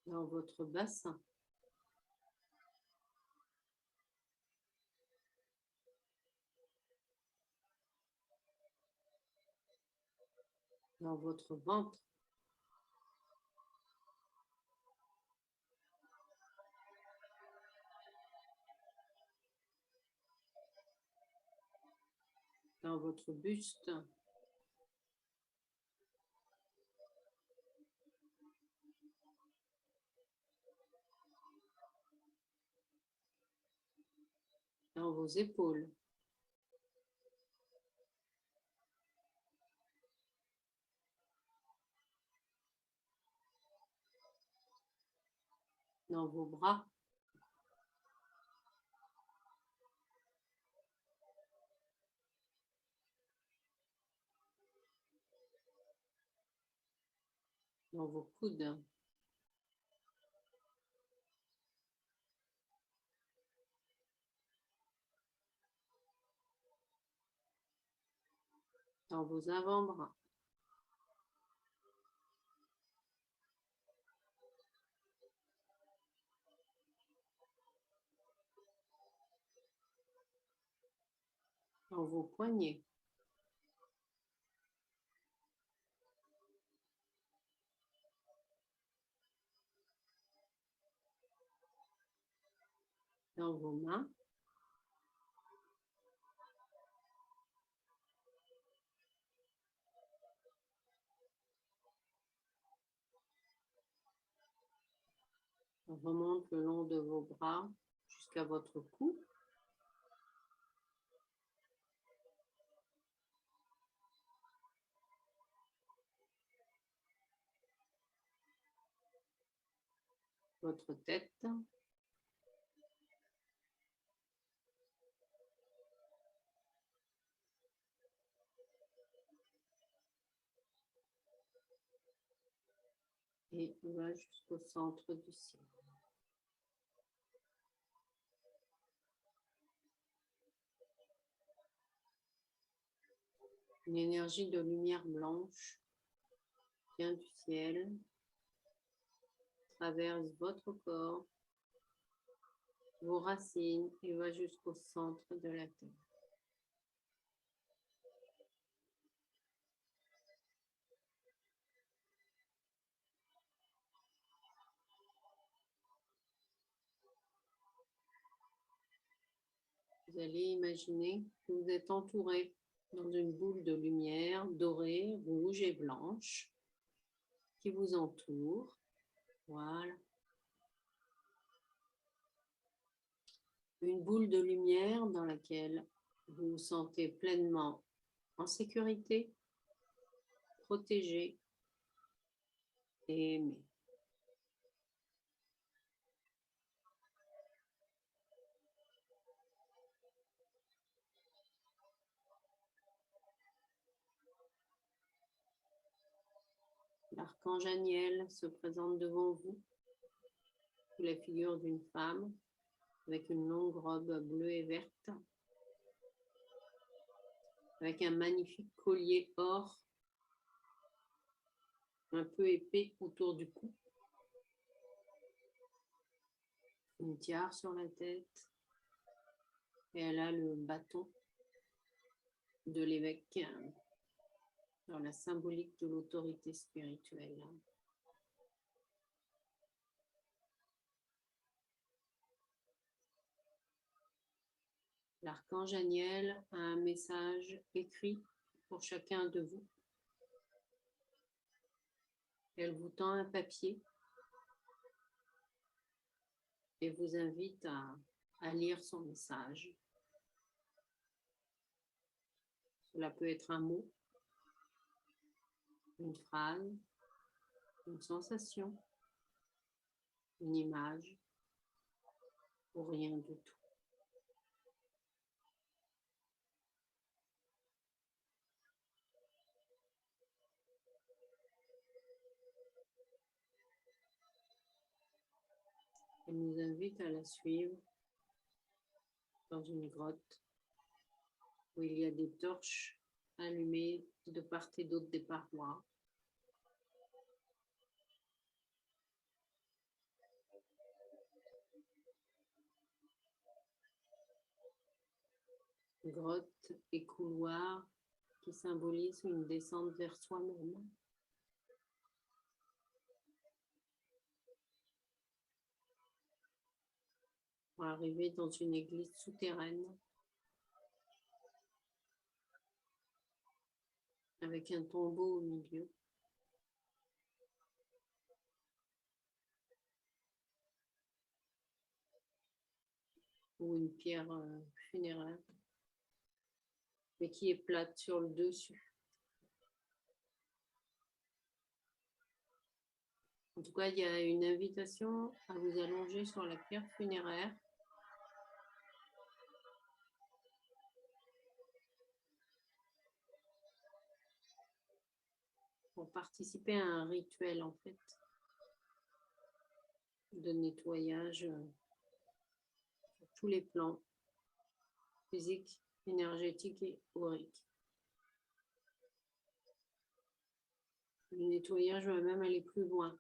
S1: Dans votre bassin. Dans votre ventre. Dans votre buste. Dans vos épaules. Dans vos bras. Dans vos coudes. Dans vos avant-bras. Dans vos poignets. Dans vos mains. On remonte le long de vos bras jusqu'à votre cou. Votre tête. Et on va jusqu'au centre du ciel. Une énergie de lumière blanche vient du ciel, traverse votre corps, vos racines et va jusqu'au centre de la terre. Vous allez imaginer que vous êtes entouré dans une boule de lumière dorée, rouge et blanche qui vous entoure. Voilà. Une boule de lumière dans laquelle vous vous sentez pleinement en sécurité, protégé et aimé. L'archange Aniel se présente devant vous sous la figure d'une femme avec une longue robe bleue et verte, avec un magnifique collier or un peu épais autour du cou, une tiare sur la tête et elle a le bâton de l'évêque dans la symbolique de l'autorité spirituelle. L'archange Aniel a un message écrit pour chacun de vous. Elle vous tend un papier et vous invite à lire son message. Cela peut être un mot, une phrase, une sensation, une image ou rien du tout. Elle nous invite à la suivre dans une grotte où il y a des torches allumées de part et d'autre des parois. Grotte et couloirs qui symbolisent une descente vers soi-même. Pour arriver dans une église souterraine avec un tombeau au milieu. Ou une pierre funéraire, mais qui est plate sur le dessus. En tout cas, il y a une invitation à vous allonger sur la pierre funéraire. Pour participer à un rituel, en fait, de nettoyage sur tous les plans, physique, énergétique et aurique. Le nettoyage va même aller plus loin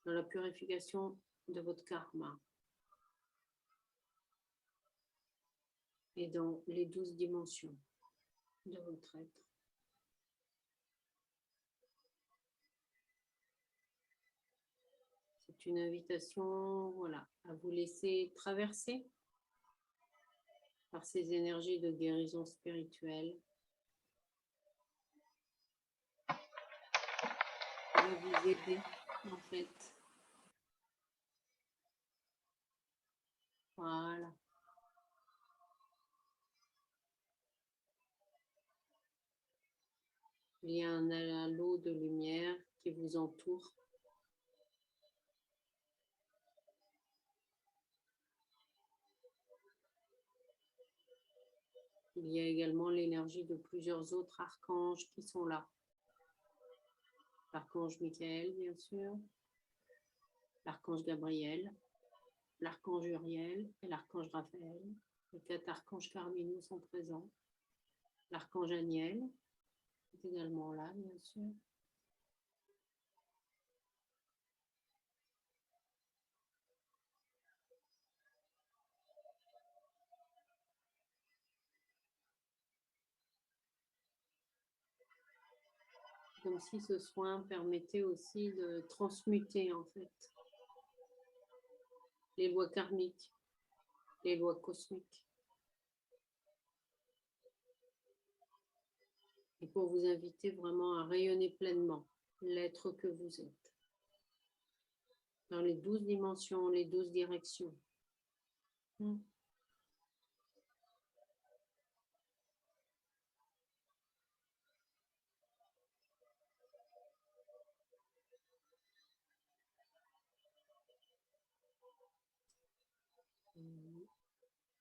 S1: dans la purification de votre karma et dans les 12 dimensions de votre être. C'est une invitation, voilà, à vous laisser traverser par ces énergies de guérison spirituelle. Ça va vous aider, en fait. Voilà. Il y a un halo de lumière qui vous entoure. Il y a également l'énergie de plusieurs autres archanges qui sont là. L'archange Michael, bien sûr, l'archange Gabriel, l'archange Uriel et l'archange Raphaël. Les 4 archanges cardinaux sont présents. L'archange Aniel est également là, bien sûr. Comme si ce soin permettait aussi de transmuter, en fait, les lois karmiques, les lois cosmiques. Et pour vous inviter vraiment à rayonner pleinement l'être que vous êtes. Dans les 12 dimensions, les 12 directions.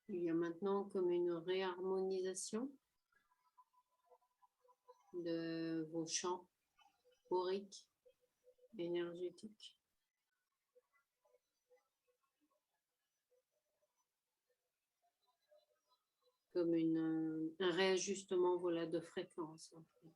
S1: Il y a maintenant comme une réharmonisation de vos champs auriques, énergétiques. Comme un réajustement, voilà, de fréquence, en fait.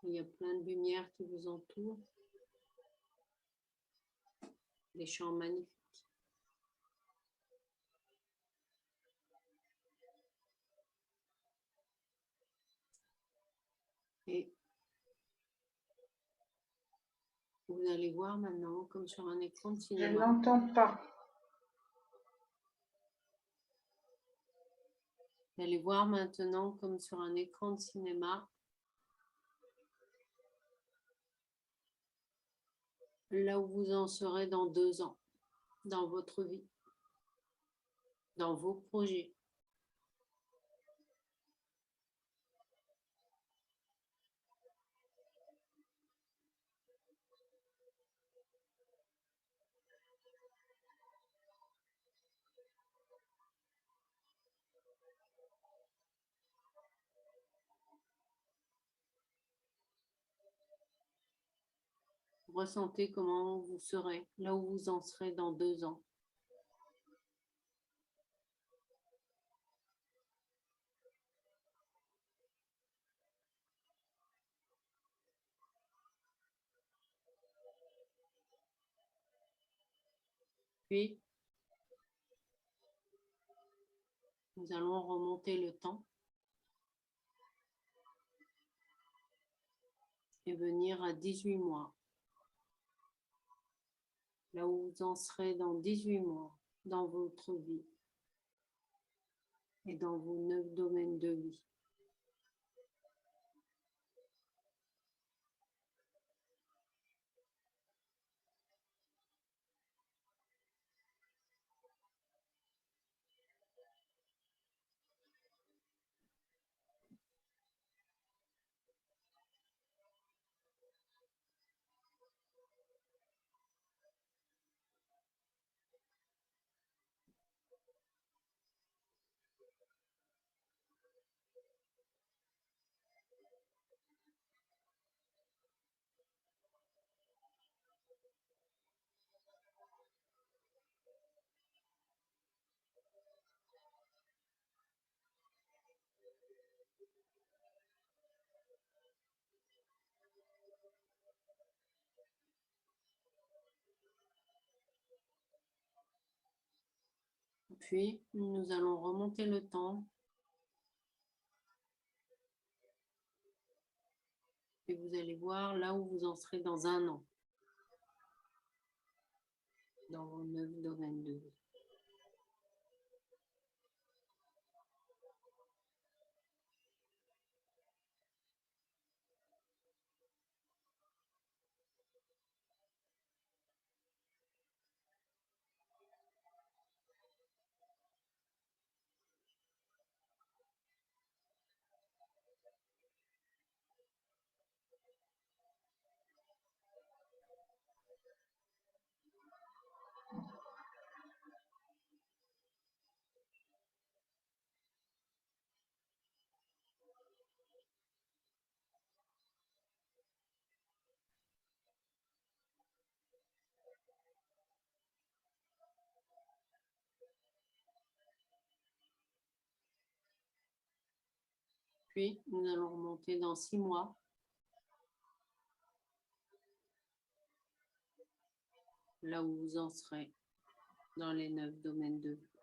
S1: Il y a plein de lumière qui vous entourent. Des champs magnifiques. Vous allez voir maintenant, comme sur un écran de
S2: Je
S1: cinéma.
S2: n'entends pas.
S1: Vous allez voir maintenant, comme sur un écran de cinéma, là où vous en serez dans 2 ans, dans votre vie, dans vos projets. Ressentez comment vous serez, là où vous en serez dans 2 ans. Puis, nous allons remonter le temps et venir à 18 mois. Là où vous en serez dans 18 mois, dans votre vie et dans vos 9 domaines de vie. Puis, nous allons remonter le temps et vous allez voir là où vous en serez dans 1 an, dans vos 9 domaines de vie. Puis, nous allons remonter dans 6 mois. Là où vous en serez dans les 9 domaines de vie.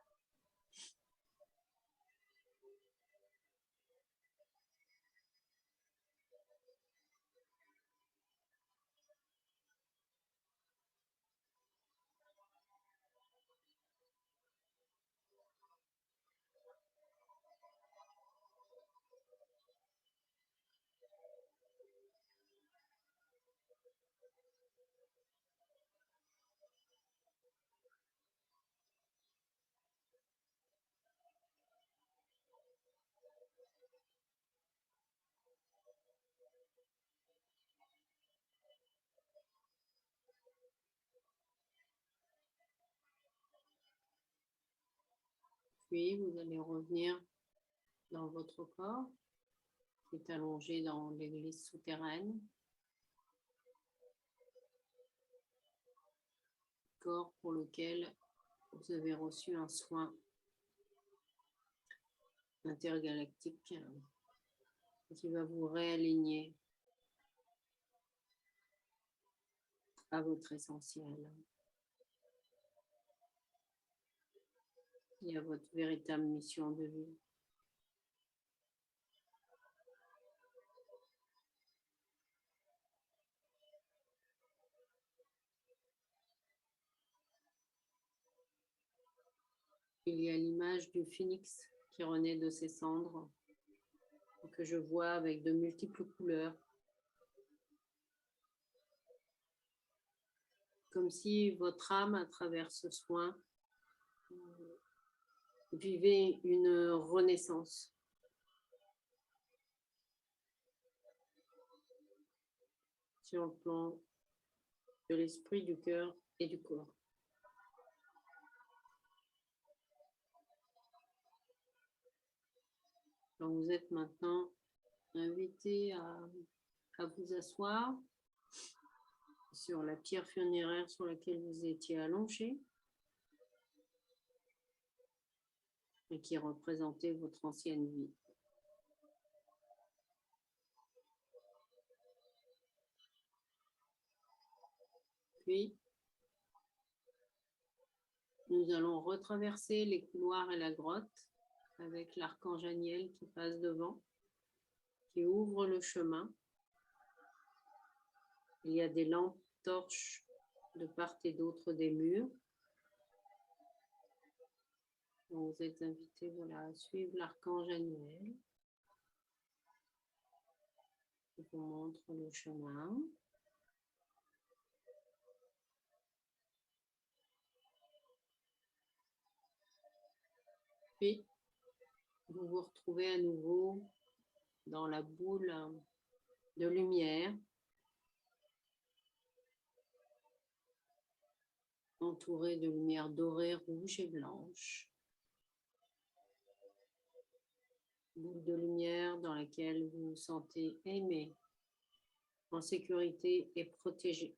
S1: Puis, vous allez revenir dans votre corps, qui est allongé dans l'église souterraine. Corps pour lequel vous avez reçu un soin intergalactique qui va vous réaligner à votre essentiel et à votre véritable mission de vie. il y a l'image du phénix qui renaît de ses cendres, que je vois avec de multiples couleurs. Comme si votre âme, à travers ce soin, vivait une renaissance. Sur le plan de l'esprit, du cœur et du corps. Alors vous êtes maintenant invité à vous asseoir sur la pierre funéraire sur laquelle vous étiez allongé et qui représentait votre ancienne vie. Puis, nous allons retraverser les couloirs et la grotte avec l'archange Aniel qui passe devant, qui ouvre le chemin. Il y a des lampes torches de part et d'autre des murs. Donc, vous êtes invités à suivre l'archange Aniel. Il vous montre le chemin. Puis, vous vous retrouvez à nouveau dans la boule de lumière, entourée de lumière dorée, rouge et blanche. Boule de lumière dans laquelle vous vous sentez aimé, en sécurité et protégé.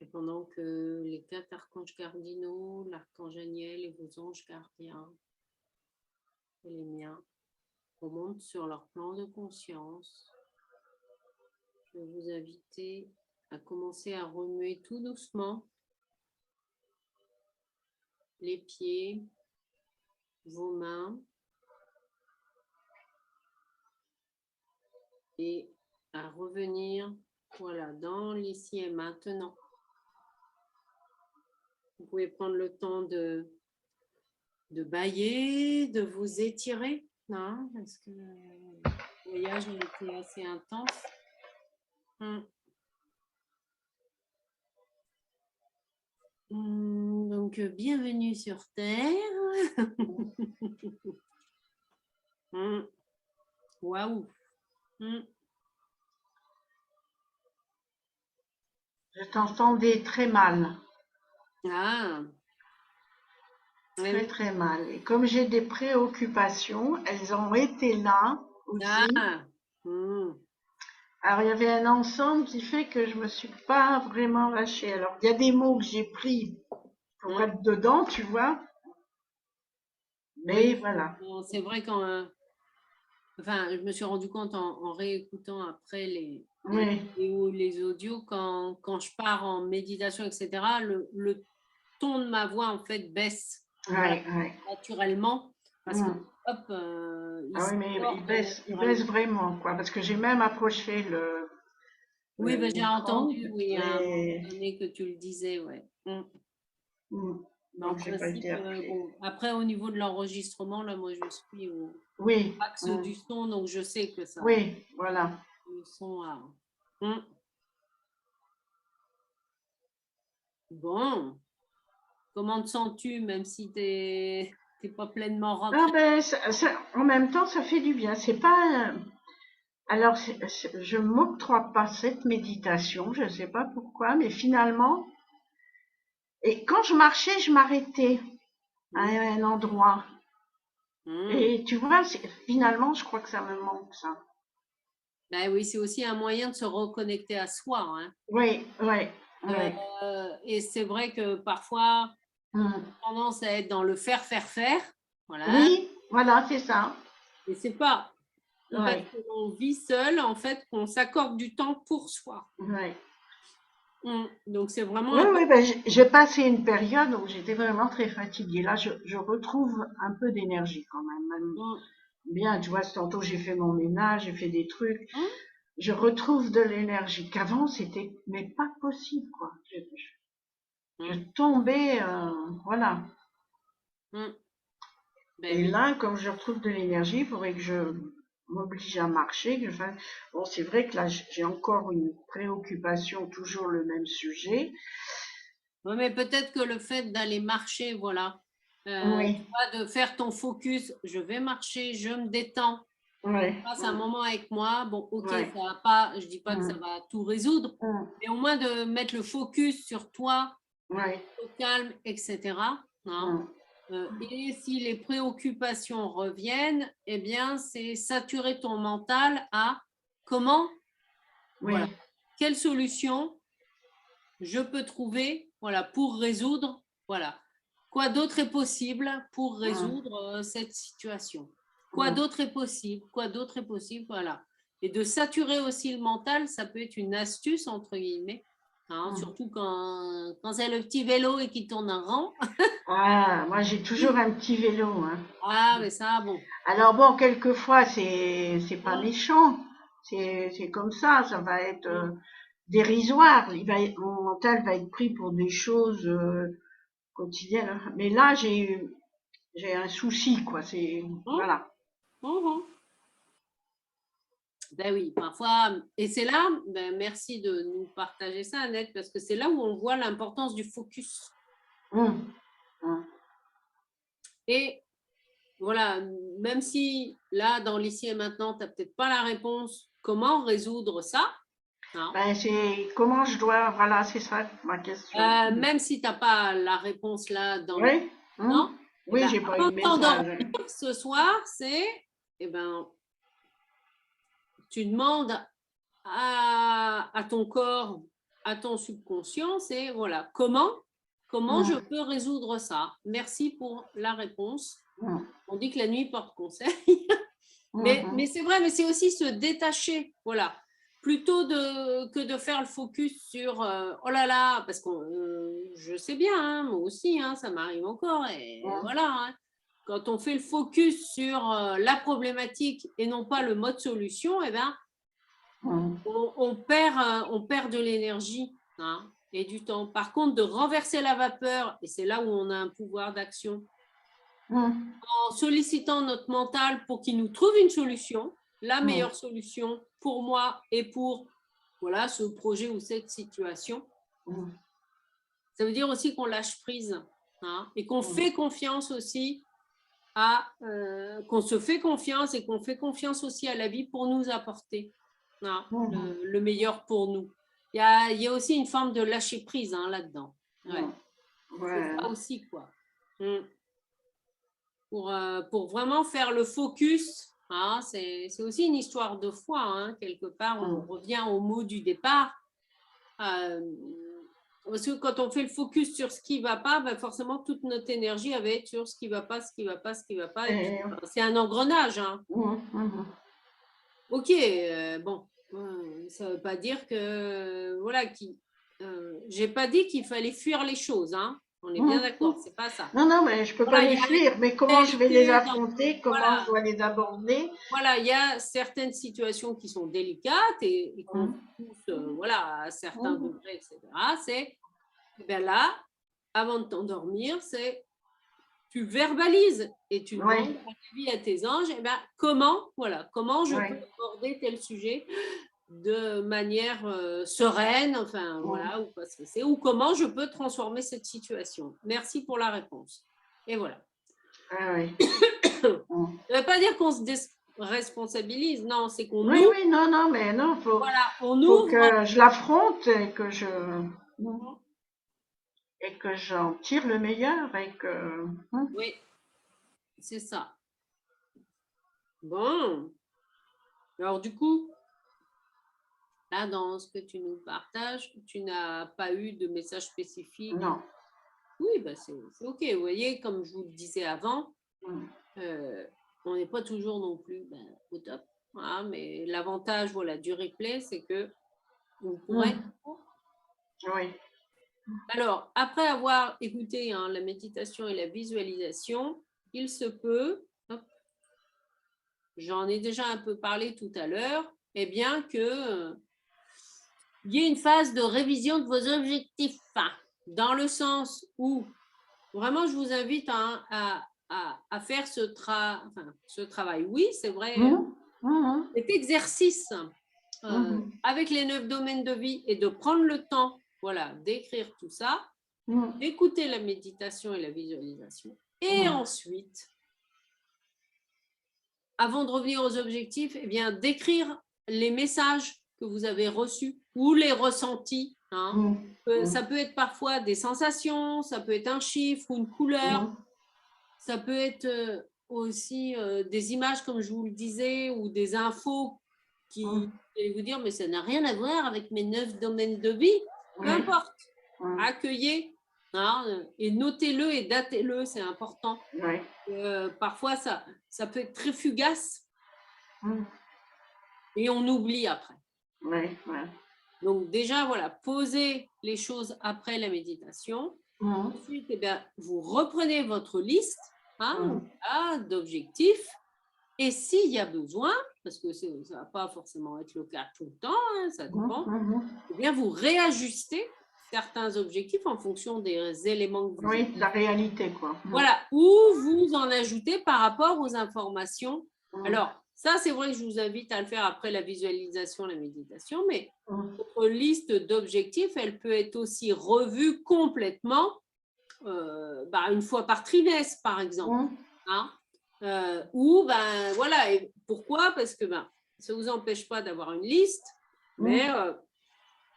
S1: Et pendant que les 4 archanges cardinaux, l'archange Aniel et vos anges gardiens et les miens remontent sur leur plan de conscience, je vais vous inviter à commencer à remuer tout doucement les pieds, vos mains et à revenir dans l'ici et maintenant. Vous pouvez prendre le temps de bâiller, de vous étirer, hein, parce que le voyage a été assez intense. Donc, bienvenue sur Terre. Waouh.
S2: Je t'entendais très mal.
S1: Ah.
S2: Très, très mal. Et comme j'ai des préoccupations, elles ont été là aussi.
S1: Ah.
S2: Alors, il y avait un ensemble qui fait que je me suis pas vraiment lâchée. Alors, il y a des mots que j'ai pris pour être dedans, tu vois. Mais voilà.
S1: C'est vrai quand... je me suis rendu compte en réécoutant après les vidéos, les audios, quand je pars en méditation, etc., le ton de ma voix, en fait, baisse naturellement. Parce que,
S2: il baisse vraiment, quoi. Parce que j'ai même approché le...
S1: Oui, j'ai entendu, à un moment donné que tu le disais, ouais. En principe, après, au niveau de l'enregistrement, là, moi, je suis au max du son, donc je sais que ça...
S2: Oui, voilà.
S1: Le son a... Bon. Comment te sens-tu, même si tu n'es pas pleinement rentrée?
S2: En même temps, ça fait du bien. C'est pas... Alors, je ne m'octroie pas cette méditation, je ne sais pas pourquoi, mais finalement... Et quand je marchais, je m'arrêtais à un endroit. Et tu vois, finalement, je crois que ça me manque, ça.
S1: Ben oui, c'est aussi un moyen de se reconnecter à soi. Hein.
S2: Oui.
S1: Et c'est vrai que parfois, on a tendance à être dans le faire. Voilà.
S2: Oui, voilà, c'est ça.
S1: Et c'est pas parce qu'on vit seul, en fait, qu'on s'accorde du temps pour soi.
S2: Oui.
S1: Donc, c'est vraiment...
S2: j'ai passé une période où j'étais vraiment très fatiguée. Là, je retrouve un peu d'énergie quand même. Bien, tu vois, tantôt j'ai fait mon ménage, j'ai fait des trucs. je retrouve de l'énergie. Qu'avant, c'était mais pas possible, quoi. Je tombais, voilà.
S1: Ben
S2: Et
S1: oui.
S2: là, comme je retrouve de l'énergie, il faudrait que je m'oblige à marcher. Que je fasse... Bon, c'est vrai que là, j'ai encore une préoccupation, toujours le même sujet.
S1: Ouais, mais peut-être que le fait d'aller marcher, voilà,
S2: Oui,
S1: tu vois, de faire ton focus, je vais marcher, je me détends,
S2: oui,
S1: je passe un moment avec moi. Bon, ok,
S2: oui.
S1: ça va pas, je dis pas que ça
S2: Mm,
S1: va tout résoudre,
S2: mm,
S1: mais au moins de mettre le focus sur toi,
S2: oui,
S1: au calme, etc. Hein.
S2: mm,
S1: Et si les préoccupations reviennent, eh bien, c'est saturer ton mental à comment, voilà,
S2: oui.
S1: quelle solution je peux trouver, voilà, pour résoudre, voilà. Quoi d'autre est possible pour
S2: Mm,
S1: résoudre cette situation? Quoi
S2: mm,
S1: d'autre est possible? Quoi d'autre est possible? Voilà. Et de saturer aussi le mental, ça peut être une astuce, entre guillemets, hein,
S2: mm.
S1: surtout quand c'est le petit vélo et qui tourne en rang.
S2: Ah, moi, j'ai toujours un petit vélo, hein.
S1: Ah, mais ça, bon.
S2: Alors bon, quelquefois, c'est pas méchant. C'est comme ça va être dérisoire. Mon mental va être pris pour des choses quotidiennes. Mais là, j'ai un souci, quoi. C'est,
S1: Hum,
S2: voilà.
S1: hum. Ben oui, parfois, et c'est là, ben merci de nous partager ça, Annette, parce que c'est là où on voit l'importance du focus.
S2: Hum, hum,
S1: Et voilà, même si là, dans l'ici et maintenant, tu n'as peut-être pas la réponse, comment résoudre ça? Hein.
S2: Ben, c'est comment je dois, voilà, c'est ça ma question.
S1: Même si tu n'as pas la réponse là dans l'ici
S2: Oui,
S1: et maintenant, eh
S2: oui,
S1: ben,
S2: j'ai pas eu
S1: avant
S2: de
S1: de t'endormir
S2: message.
S1: ce soir, c'est, eh ben, tu demandes à ton corps, à ton subconscient, c'est voilà, comment je
S2: Hum,
S1: peux résoudre ça? Merci pour la réponse.
S2: hum,
S1: On dit que la nuit porte conseil. Mais
S2: hum,
S1: c'est vrai, mais c'est aussi se détacher, voilà. Plutôt que de faire le focus sur oh là là, parce que je sais bien, hein, moi aussi, hein, ça m'arrive encore, et
S2: hum,
S1: voilà. Hein. Quand on fait le focus sur la problématique et non pas le mode solution, eh ben,
S2: hum,
S1: on perd de l'énergie hein, et du temps. Par contre, de renverser la vapeur, et c'est là où on a un pouvoir d'action,
S2: hum,
S1: en sollicitant notre mental pour qu'il nous trouve une solution, la
S2: hum,
S1: meilleure solution pour moi et pour voilà, ce projet ou cette situation.
S2: hum,
S1: Ça veut dire aussi qu'on lâche prise hein, et qu'on
S2: hum,
S1: fait confiance aussi qu'on se fait confiance et qu'on fait confiance aussi à la vie pour nous apporter hein,
S2: hum,
S1: le meilleur pour nous. Il y a aussi une forme de lâcher prise hein, là-dedans. Ouais.
S2: hum.
S1: C'est
S2: Ouais.
S1: ça aussi, quoi. Pour vraiment faire le focus. Hein, c'est aussi une histoire de foi. Hein, quelque part, on
S2: Hum,
S1: revient au mot du départ. Parce que quand on fait le focus sur ce qui ne va pas, ben forcément, toute notre énergie va être sur ce qui ne va pas, ce qui ne va pas, ce qui ne va pas. Et puis,
S2: Et,
S1: c'est un engrenage. Hein.
S2: hum.
S1: Ok, bon, ça ne veut pas dire que. Voilà, j'ai pas dit qu'il fallait fuir les choses. Hein. On est bien
S2: Hum, hum.
S1: d'accord, c'est pas ça.
S2: Non, non, mais je peux pas
S1: Voilà, il
S2: les
S1: y a
S2: fuir. Mais
S1: la
S2: comment je vais les
S1: réalité
S2: affronter? Comment je
S1: voilà,
S2: dois les aborder?
S1: voilà, il y a certaines situations qui sont délicates et qu'on
S2: Hum,
S1: vit tous voilà, à certains
S2: hum,
S1: degrés, etc. C'est eh bien là, avant de t'endormir, c'est tu verbalises et tu
S2: ouais,
S1: demandes à ta vie, à tes anges, eh ben, comment je peux
S2: ouais.
S1: aborder tel sujet de manière sereine, enfin
S2: Hum,
S1: voilà, ou pas stressée, ou comment je peux transformer cette situation. Merci pour la réponse. Et voilà.
S2: ah, ouais. Hum.
S1: Ça ne veut pas dire qu'on se responsabilise, non, c'est qu'on
S2: Oui,
S1: ouvre,
S2: oui, non, non, mais non,
S1: voilà, on
S2: faut
S1: ouvre.
S2: que je l'affronte et que j'en tire le meilleur et que,
S1: Oui, c'est ça. Bon, alors du coup, là, dans ce que tu nous partages, tu n'as pas eu de message spécifique.
S2: non.
S1: Oui, bah c'est OK. Vous voyez, comme je vous le disais avant,
S2: Hum,
S1: on n'est pas toujours non plus au top. Voilà, mais l'avantage voilà, du replay, c'est que vous pourrez.
S2: hum, oui.
S1: Alors, après avoir écouté hein, la méditation et la visualisation, il se peut, hop, j'en ai déjà un peu parlé tout à l'heure, eh bien, que il y ait une phase de révision de vos objectifs, dans le sens où vraiment je vous invite à faire ce travail. Oui, c'est vrai, cet exercice avec les 9 domaines de vie et de prendre le temps, voilà, d'écrire tout ça, d'écouter la méditation et la visualisation. Et ensuite, avant de revenir aux objectifs, eh bien, d'écrire les messages que vous avez reçus ou les ressentis. Ça peut être parfois des sensations, ça peut être un chiffre ou une couleur, ça peut être aussi des images, comme je vous le disais, ou des infos qui allez vous dire, mais ça n'a rien à voir avec mes 9 domaines de vie. Peu importe, accueillez et notez-le et datez-le, c'est important. Parfois, ça peut être très fugace et on oublie après. Donc déjà, voilà, posez les choses après la méditation. Ensuite, eh bien, vous reprenez votre liste d'objectifs. Et s'il y a besoin, parce que ça ne va pas forcément être le cas tout le temps, ça dépend, eh bien, vous réajustez certains objectifs en fonction des éléments que vous avez.
S2: Oui, la réalité, quoi.
S1: Voilà, ou vous en ajoutez par rapport aux informations. Alors, ça, c'est vrai que je vous invite à le faire après la visualisation, la méditation, mais votre liste d'objectifs, elle peut être aussi revue complètement une fois par trimestre, par exemple. Ou, voilà, et pourquoi? Parce que ça ne vous empêche pas d'avoir une liste, mais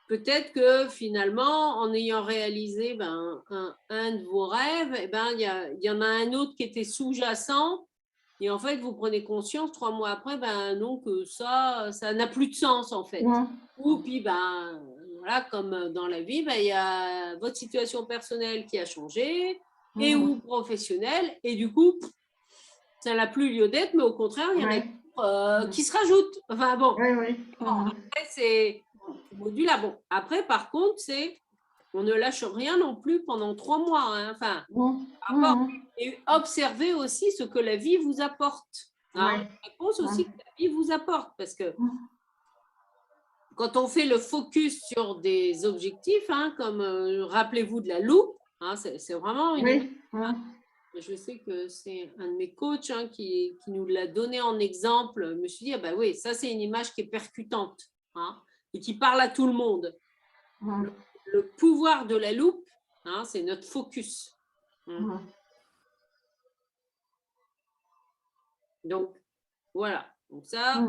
S1: peut-être que finalement, en ayant réalisé un de vos rêves, il y en a un autre qui était sous-jacent. Et en fait, vous prenez conscience 3 mois après, non, que ça n'a plus de sens en fait. Ou puis, voilà, comme dans la vie, il y a votre situation personnelle qui a changé et ou professionnelle. Et du coup, ça n'a plus lieu d'être, mais au contraire, il y en a qui se rajoutent. Enfin bon, après, c'est modulable. Bon, après, par contre, on ne lâche rien non plus pendant 3 mois. Et observez aussi ce que la vie vous apporte. La réponse aussi que la vie vous apporte. Parce que quand on fait le focus sur des objectifs, comme rappelez-vous de la loupe, c'est vraiment une... Je sais que c'est un de mes coachs qui nous l'a donné en exemple. Je me suis dit, oui, ça c'est une image qui est percutante et qui parle à tout le monde. Le pouvoir de la loupe, c'est notre focus. Donc, voilà. Donc ça,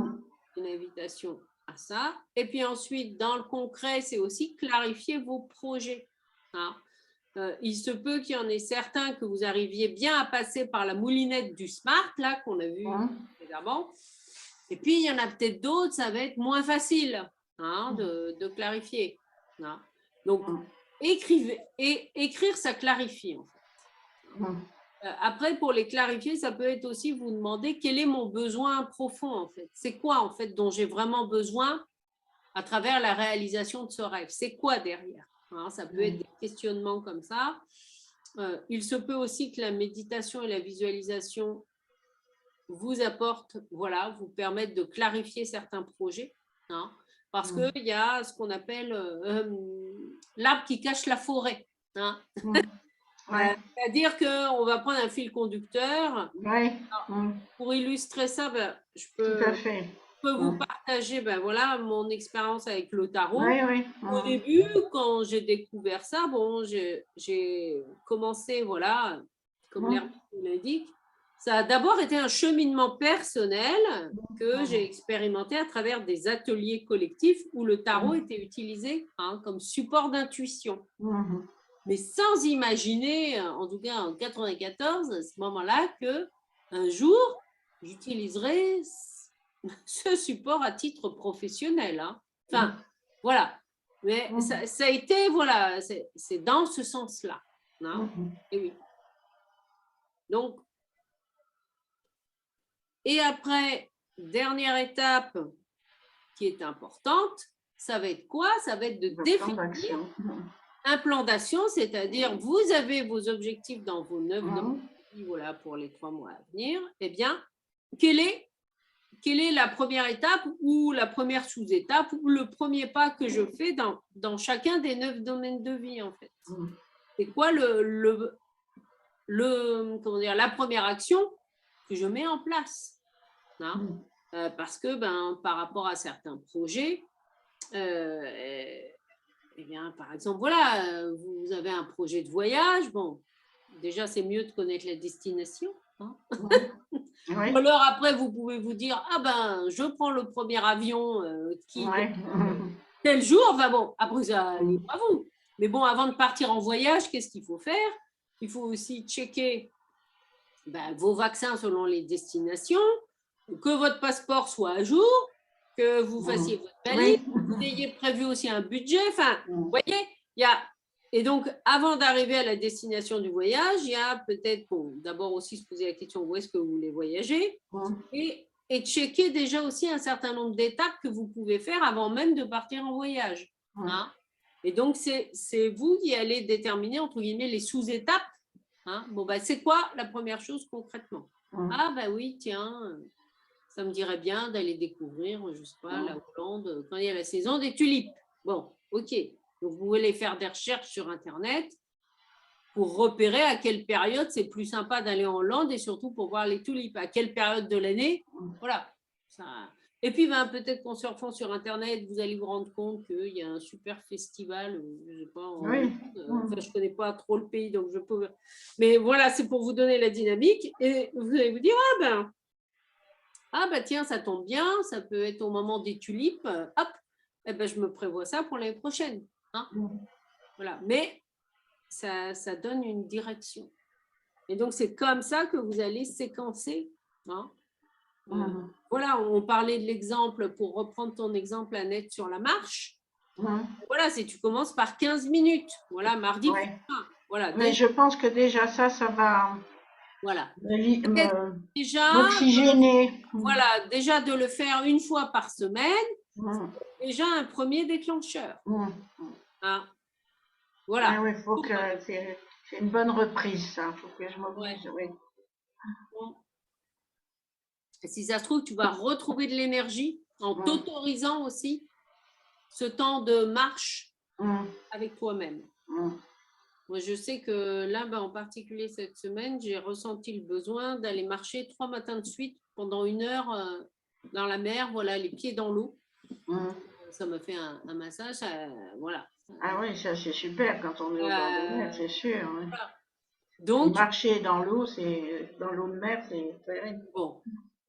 S1: une invitation à ça. Et puis ensuite, dans le concret, c'est aussi clarifier vos projets. Il se peut qu'il y en ait certains que vous arriviez bien à passer par la moulinette du SMART, là, qu'on a vu précédemment. Et puis, il y en a peut-être d'autres, ça va être moins facile de clarifier. Donc, écrire, ça clarifie, en fait. Après, pour les clarifier, ça peut être aussi vous demander quel est mon besoin profond, en fait. C'est quoi, en fait, dont j'ai vraiment besoin à travers la réalisation de ce rêve? C'est quoi derrière? Ça peut être des questionnements comme ça. Il se peut aussi que la méditation et la visualisation vous apportent, voilà, vous permettent de clarifier certains projets, parce qu'il y a ce qu'on appelle l'arbre qui cache la forêt. C'est-à-dire qu'on va prendre un fil conducteur. Pour illustrer ça, je peux vous partager voilà, mon expérience avec le tarot. Au début, quand j'ai découvert ça, j'ai commencé, voilà, comme l'air l'indique, ça a d'abord été un cheminement personnel que j'ai expérimenté à travers des ateliers collectifs où le tarot était utilisé comme support d'intuition. Mais sans imaginer, en tout cas en 94, à ce moment-là, qu'un jour, j'utiliserai ce support à titre professionnel. Enfin, voilà. Mais ça a été, voilà, c'est dans ce sens-là. Et oui. Donc, et après, dernière étape qui est importante, ça va être quoi? Ça va être de définir un plan d'action, c'est-à-dire vous avez vos objectifs dans vos 9 domaines, voilà, pour les 3 mois à venir. Eh bien, quel quelle est la première étape ou la première sous-étape ou le premier pas que je fais dans chacun des 9 domaines de vie, en fait. C'est quoi comment dire, la première action que je mets en place, hein, parce que par rapport à certains projets, eh bien, par exemple, voilà, vous avez un projet de voyage, bon, déjà c'est mieux de connaître la destination, hein.
S2: Oui.
S1: Ou alors après vous pouvez vous dire je prends le premier avion qui tel jour, enfin bon, après ça libre à vous. Mais bon, avant de partir en voyage, qu'est-ce qu'il faut faire? Il faut aussi checker vos vaccins selon les destinations, que votre passeport soit à jour, que vous fassiez votre valise, que vous ayez prévu aussi un budget. Enfin, vous voyez, il y a. Et donc, avant d'arriver à la destination du voyage, il y a peut-être, d'abord aussi se poser la question où est-ce que vous voulez voyager et checker déjà aussi un certain nombre d'étapes que vous pouvez faire avant même de partir en voyage. Hein. Et donc, c'est vous qui allez déterminer, entre guillemets, les sous-étapes. Hein. Bon, c'est quoi la première chose concrètement? Ah, oui, tiens, ça me dirait bien d'aller découvrir, je ne sais pas, la Hollande, quand il y a la saison des tulipes. Bon, ok. Donc, vous pouvez faire des recherches sur Internet pour repérer à quelle période c'est plus sympa d'aller en Hollande et surtout pour voir les tulipes. À quelle période de l'année? Voilà. Ça. Et puis, peut-être qu'en surfant sur Internet, vous allez vous rendre compte qu'il y a un super festival, je ne sais pas, en Hollande. Enfin, je ne connais pas trop le pays, donc je peux. Mais voilà, c'est pour vous donner la dynamique. Et vous allez vous dire, tiens, ça tombe bien, ça peut être au moment des tulipes. Hop, je me prévois ça pour l'année prochaine. Hein. Voilà. Mais ça donne une direction. Et donc, c'est comme ça que vous allez séquencer. Hein. Voilà, on parlait de l'exemple, pour reprendre ton exemple, Annette, sur la marche. Voilà, tu commences par 15 minutes. Voilà, mardi prochain. Voilà,
S2: mais je pense que déjà ça va m'oxygéner.
S1: Voilà, déjà de le faire une fois par semaine, c'est déjà un premier déclencheur. Hein. Voilà.
S2: Oui, faut que c'est une bonne reprise, ça. Il faut que je m'oblige.
S1: Et si ça se trouve, tu vas retrouver de l'énergie en t'autorisant aussi ce temps de marche avec toi-même. Moi, je sais que là, en particulier cette semaine, j'ai ressenti le besoin d'aller marcher 3 matins de suite pendant 1 heure dans la mer, voilà, les pieds dans l'eau. Ça m'a fait un massage, voilà.
S2: Ah oui, ça c'est super quand on est au bord de mer, c'est sûr.
S1: Voilà. Donc,
S2: marcher dans l'eau, dans l'eau de mer, c'est terrible.
S1: Bon,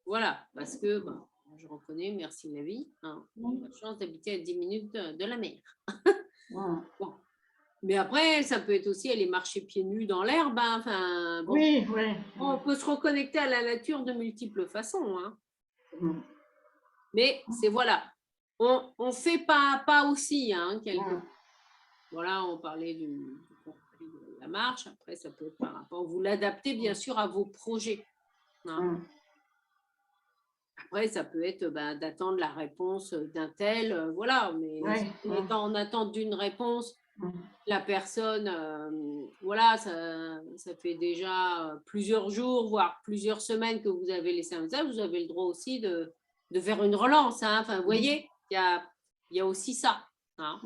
S1: voilà, parce que je reconnais, merci la vie, j'ai la chance d'habiter à 10 minutes de la mer. Bon. Mais après, ça peut être aussi aller marcher pieds nus dans l'herbe.
S2: Oui.
S1: On peut se reconnecter à la nature de multiples façons. Hein. Mais c'est voilà, on fait pas à pas aussi. Hein, voilà, on parlait de la marche. Après, ça peut être par rapport. Vous l'adaptez bien sûr à vos projets. Hein. Après, ça peut être d'attendre la réponse d'un tel, voilà, mais si on est en attente d'une réponse, la personne, voilà, ça fait déjà plusieurs jours, voire plusieurs semaines que vous avez laissé un message, vous avez le droit aussi de faire une relance. Hein. Enfin, vous voyez, il y a aussi ça. Hein.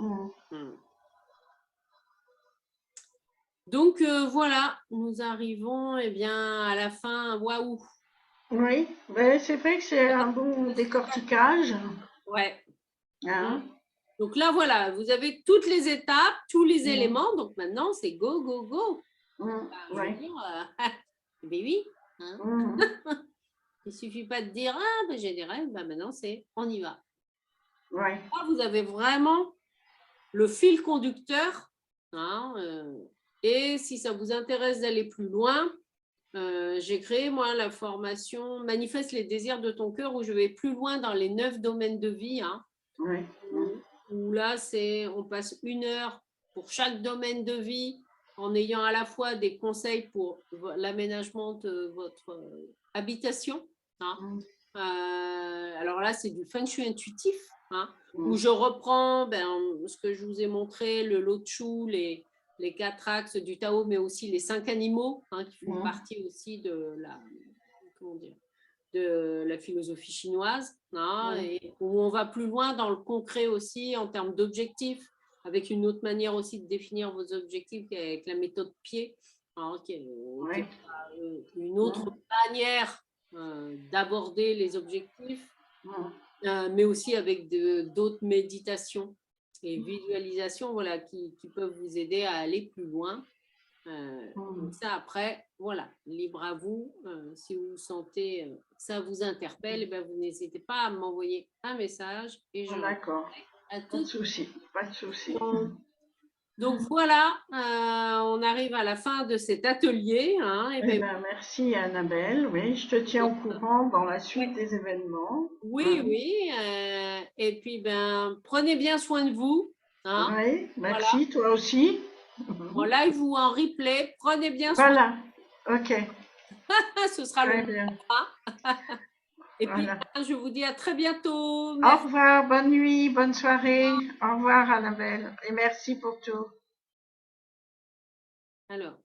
S1: Donc, voilà, nous arrivons à la fin. Waouh!
S2: Oui, c'est vrai que c'est un bon décortiquage.
S1: Ouais. Donc là, voilà, vous avez toutes les étapes, tous les éléments. Donc maintenant, c'est go, go, go. Je veux dire, oui. Hein. Il ne suffit pas de dire, j'ai des rêves. Maintenant, on y va. Là, vous avez vraiment le fil conducteur. Hein, et si ça vous intéresse d'aller plus loin, j'ai créé, moi, la formation Manifeste les désirs de ton cœur, où je vais plus loin dans les 9 domaines de vie. Hein, où là, on passe 1 heure pour chaque domaine de vie, en ayant à la fois des conseils pour l'aménagement de votre habitation. Hein. Alors là, c'est du feng shui intuitif, hein, où je reprends ce que je vous ai montré, le Lo Tzu, les 4 axes du Tao, mais aussi les 5 animaux, hein, qui font partie aussi de de la philosophie chinoise, hein, et où on va plus loin dans le concret aussi en termes d'objectifs, avec une autre manière aussi de définir vos objectifs avec la méthode pied, hein, qui est une autre manière d'aborder les objectifs, mais aussi avec d'autres méditations et visualisations, voilà, qui peuvent vous aider à aller plus loin. Donc ça, après, voilà, libre à vous. Si vous sentez que ça vous interpelle, ben, vous n'hésitez pas à m'envoyer un message. Et je
S2: D'accord, pas de souci, pas de souci.
S1: Donc voilà, on arrive à la fin de cet atelier. Hein, et
S2: merci Annabelle, oui, je te tiens au courant dans la suite des événements.
S1: Oui, oui. Et puis, prenez bien soin de vous. Hein,
S2: oui, merci, voilà. Toi aussi.
S1: En live ou en replay, prenez bien soin.
S2: Voilà, ok.
S1: Ce sera
S2: très
S1: le
S2: bien.
S1: Et voilà. Puis, je vous dis à très bientôt.
S2: Merci. Au revoir, bonne nuit, bonne soirée. Au revoir Annabelle et merci pour tout.
S1: Alors,